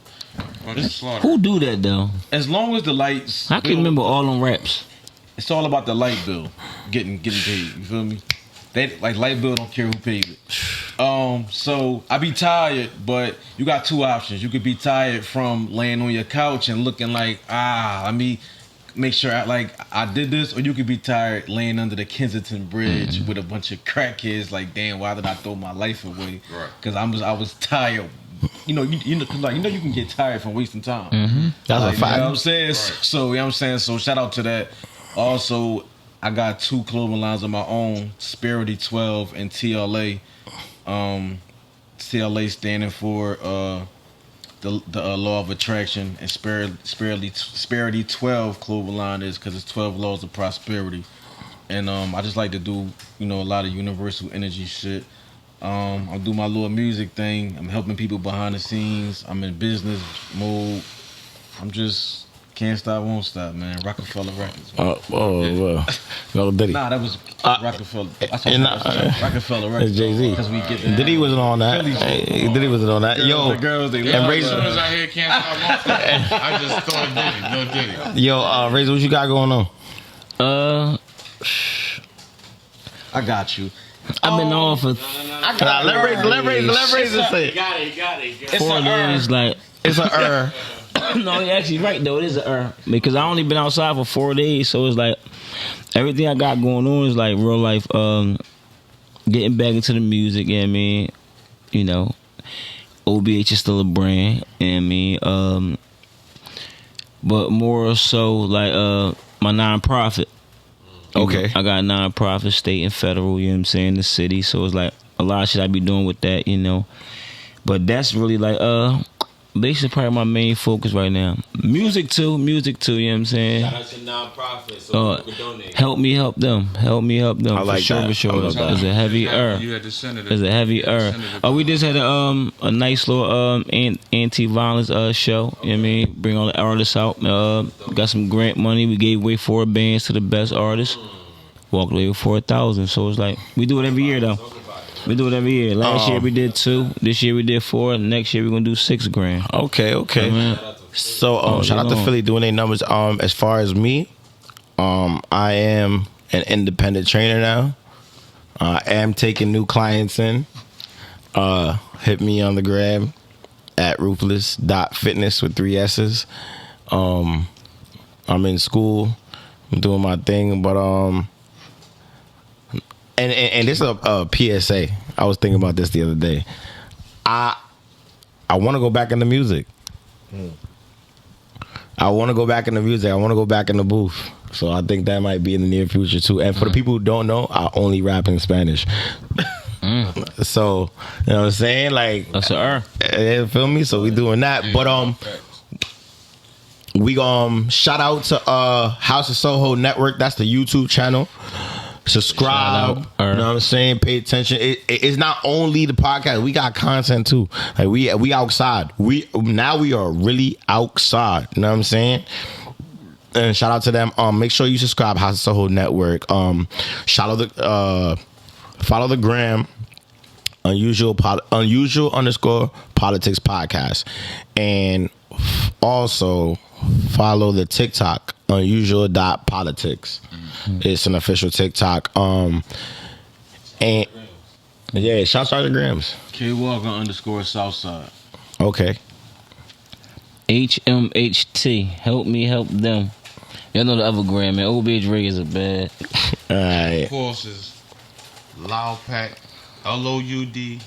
Who do that though? as long as the lights. I can remember all them raps. It's all about the light bill getting paid. You feel me? They like light bill don't care who paid it. So I be tired, but you got 2 options. You could be tired from laying on your couch and looking like let me make sure I did this, or you could be tired laying under the Kensington Bridge with a bunch of crackheads. Like, damn, why did I throw my life away? Right. Because I was tired. You know, you can get tired from wasting time. That's Like, a fact. You know what I'm saying? Right. So, you know what I'm saying? So, shout out to that. Also, I got 2 clothing lines of my own, Sparity 12 and TLA. TLA standing for the law of attraction, and Sparity 12 clothing line is because it's 12 laws of prosperity. And I just like to do, you know, a lot of universal energy shit. I do my little music thing. I'm helping people behind the scenes. I'm in business mode. I'm just can't stop, won't stop, man. Rockefeller Records. No, Diddy. Nah, that was Rockefeller. Rockefeller Records. It's Jay-Z. Because we get that. Diddy wasn't on that. Diddy wasn't on that. Yo, The girls, they and love Razor. As soon as I hear Can't Stop, Won't Stop, I just thought Diddy. No Diddy. Yo, Razor, what you got going on? I got you. I've been on for Let Razor say it. Got it. 4 days. Like, It's a no, you're actually right though. It is a because I only been outside for 4 days, so it's like everything I got going on is like real life. Getting back into the music. You know what I mean, you know, OBH is still a brand. You know what I mean, but more so like my nonprofit. Okay. I got a nonprofit, state and federal. You know what I'm saying, the city. So it's like a lot of shit I be doing with that. You know, but that's really like basically probably my main focus right now. Music too, you know what I'm saying? Shout out to non-profit, so people can donate. Help me help them. I like for sure, that. for sure. I love that. It's a heavy You had the senator. It's a heavy we just had a nice little anti-violence show. You know what I mean? Bring all the artists out. Got some grant money. We gave away 4 bands to the best artists. Walked away with 4,000. So it's like we do it every year though. We do it every year. Last year we did 2. This year we did 4. Next year we're gonna do $6 grand. Okay. So shout out to Philly doing their numbers. As far as me, I am an independent trainer now. I am taking new clients in. Hit me on the gram at ruthless.fitness with 3 S's. I'm in school. I'm doing my thing, but and this is a PSA. I was thinking about this the other day. I want to go back into music. I want to go back into music. I want to go back in the booth. So I think that might be in the near future too. And for the people who don't know, I only rap in Spanish. So, you know what I'm saying? Like, that's an feel me? So we doing that. But we shout out to House of Soho Network. That's the YouTube channel. Subscribe. You know what I'm saying? Pay attention. It's not only the podcast. We got content too. Like we outside. We are really outside. You know what I'm saying? And shout out to them. Make sure you subscribe. House of Soho Network. Follow the gram. Unusual_politics podcast. And also follow the TikTok unusual.politics. It's an official TikTok. And yeah, shout out to Grams. K Walker _Southside. Okay. HMHT. Help me help them. Y'all know the other gram, man. OBH Riggers are bad. Alright. Of course is Loudpack, LOUDPACC_P.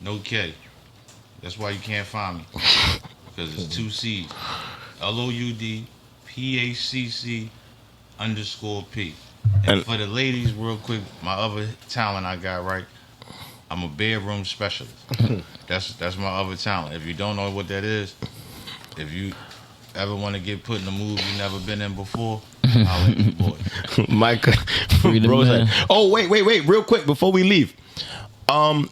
No K. That's why you can't find me. Because it's 2 C's. LOUDPACC_P. And for the ladies, real quick, my other talent I got, right? I'm a bedroom specialist. That's my other talent. If you don't know what that is, if you ever want to get put in a mood you never been in before, I'll let you boys. Mike, oh wait, real quick before we leave. I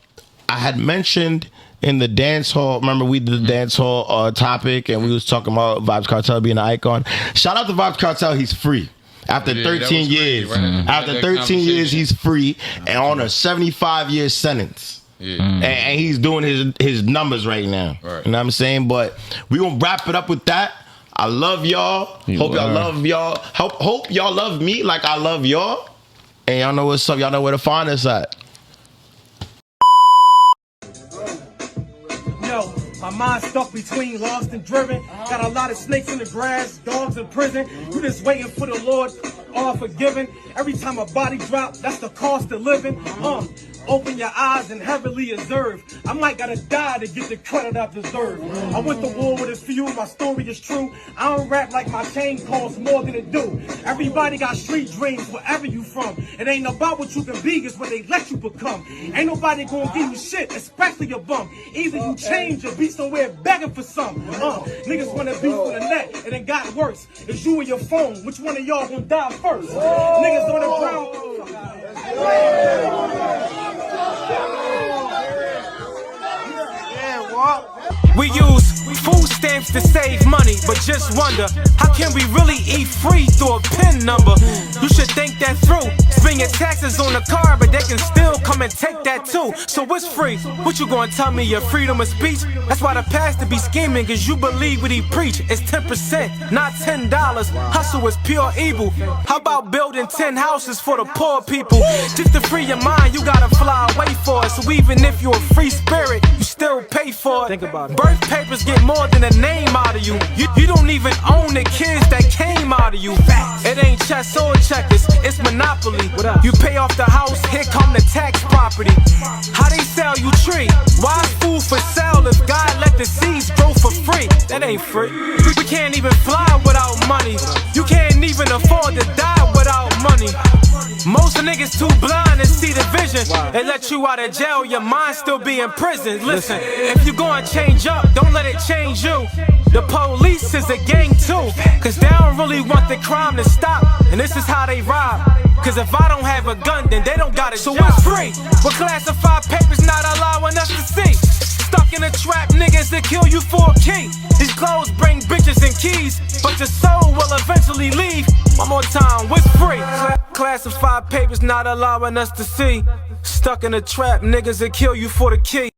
had mentioned in the dance hall. Remember we did the dance hall topic, and we was talking about Vibes Cartel being an icon. Shout out to Vibes Cartel. He's free. After 13 years, crazy, right? After 13 years, he's free and on a 75-year sentence. Yeah. And he's doing his numbers right now. Right. You know what I'm saying? But we gonna wrap it up with that. I love y'all. Hope y'all love y'all. Hope y'all love me like I love y'all. And y'all know what's up. Y'all know where to find us at. Yo, my mind stuck between lost and driven. Got a lot of snakes in the grass, dogs in prison. You just waiting for the Lord, all forgiven. Every time a body drop, that's the cost of living. Open your eyes and heavily observe. I might gotta die to get the credit I deserve. I went to war with a few, my story is true. I don't rap like my chain costs more than it do. Everybody got street dreams wherever you from. It ain't about what you can be, it's what they let you become. Ain't nobody gonna give you shit, especially a bum. Either you change or be somewhere begging for some. Niggas wanna beef for the net, and it got worse. It's you and your phone, which one of y'all gonna die first? Niggas on the ground. We use food stamps to save money, but just wonder, how can we really eat free through a PIN number? You should think that through. Spend your taxes on the car, but they can still come and take that too. So what's free? What you gonna tell me, your freedom of speech? That's why the pastor be scheming, cause you believe what he preach. It's 10%, not $10. Hustle is pure evil. How about building 10 houses for the poor people? Just to free your mind, you gotta fly away for it. So even if you're a free spirit, you still pay for it. Think about it. Birth papers get more than a name out of you. You don't even own the kids that came out of you. It ain't chess or checkers, it's monopoly. You pay off the house, here come the tax property. How they sell you tree? Why is food for sale if God let the seeds grow for free? That ain't free. We can't even fly without money. You can't even afford to die without money. Most niggas too blind to see the vision. They let you out of jail, your mind still be in prison. Listen, if you gonna change up, don't let it change you. The police is a gang too, cause they don't really want the crime to stop. And this is how they rob. Cause if I don't have a gun, then they don't got it. So what's free? What classified papers not allowing us to see? Stuck in a trap, niggas that kill you for a key. These clothes bring bitches and keys, but your soul will eventually leave. One more time, what's free? Class classified papers not allowing us to see. Stuck in a trap, niggas that kill you for the key.